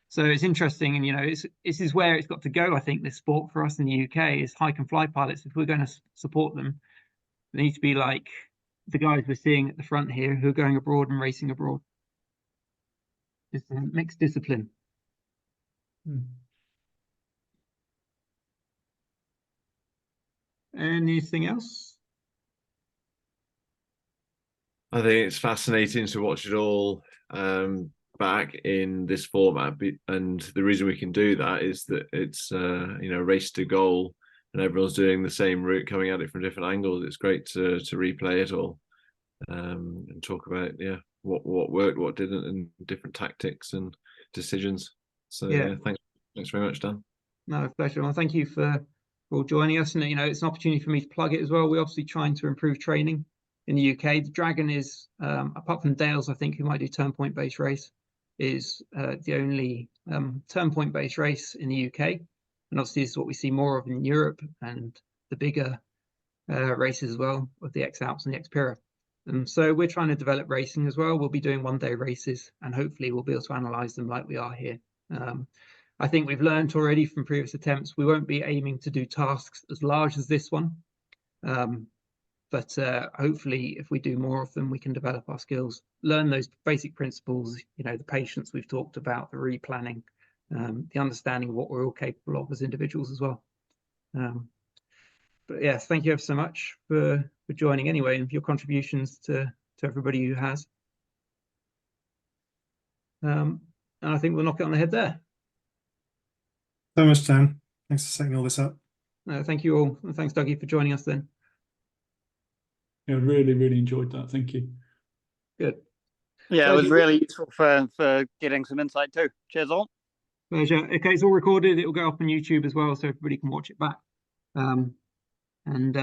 So it's interesting, and you know, this is where it's got to go. I think this sport for us in the UK is hike and fly pilots. If we're going to support them, they need to be like the guys we're seeing at the front here who are going abroad and racing abroad. It's a mixed discipline. Anything else? I think it's fascinating to watch it all back in this format, and the reason we can do that is that it's you know, race to goal, and everyone's doing the same route, coming at it from different angles. It's great to replay it all and talk about what worked, what didn't, and different tactics and decisions. So yeah, thanks very much, Dan. No, pleasure. Well, thank you for joining us, and you know, it's an opportunity for me to plug it as well. We're obviously trying to improve training in the UK. The Dragon is, apart from Dales, I think, who might do turn point based race, is the only turn point based race in the UK. And obviously this is what we see more of in Europe and the bigger races as well, with the X Alps and the Xpera. And so we're trying to develop racing as well. We'll be doing one-day races, and hopefully we'll be able to analyze them like we are here. I think we've learned already from previous attempts, we won't be aiming to do tasks as large as this one. But hopefully if we do more of them, we can develop our skills, learn those basic principles, you know, the patience we've talked about, the replanning, the understanding of what we're all capable of as individuals as well. But yes, thank you ever so much for joining anyway, and for your contributions to everybody who has. And I think we'll knock it on the head there. So much, Dan. Thanks for setting all this up. Thank you all, and thanks, Dougie, for joining us then. Yeah, really enjoyed that. Thank you. Good. Yeah, it was really useful for getting some insight too. Cheers all. Pleasure. Okay, it's all recorded. It will go up on YouTube as well, so everybody can watch it back. And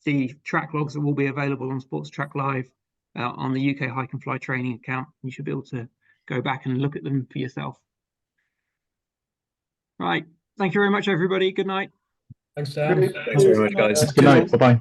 the track logs that will be available on Sports Track Live on the UK Hike and Fly training account. You should be able to go back and look at them for yourself. Right. Thank you very much, everybody. Good night. Thanks, Dan. Thanks very much, guys. Good night. Bye-bye.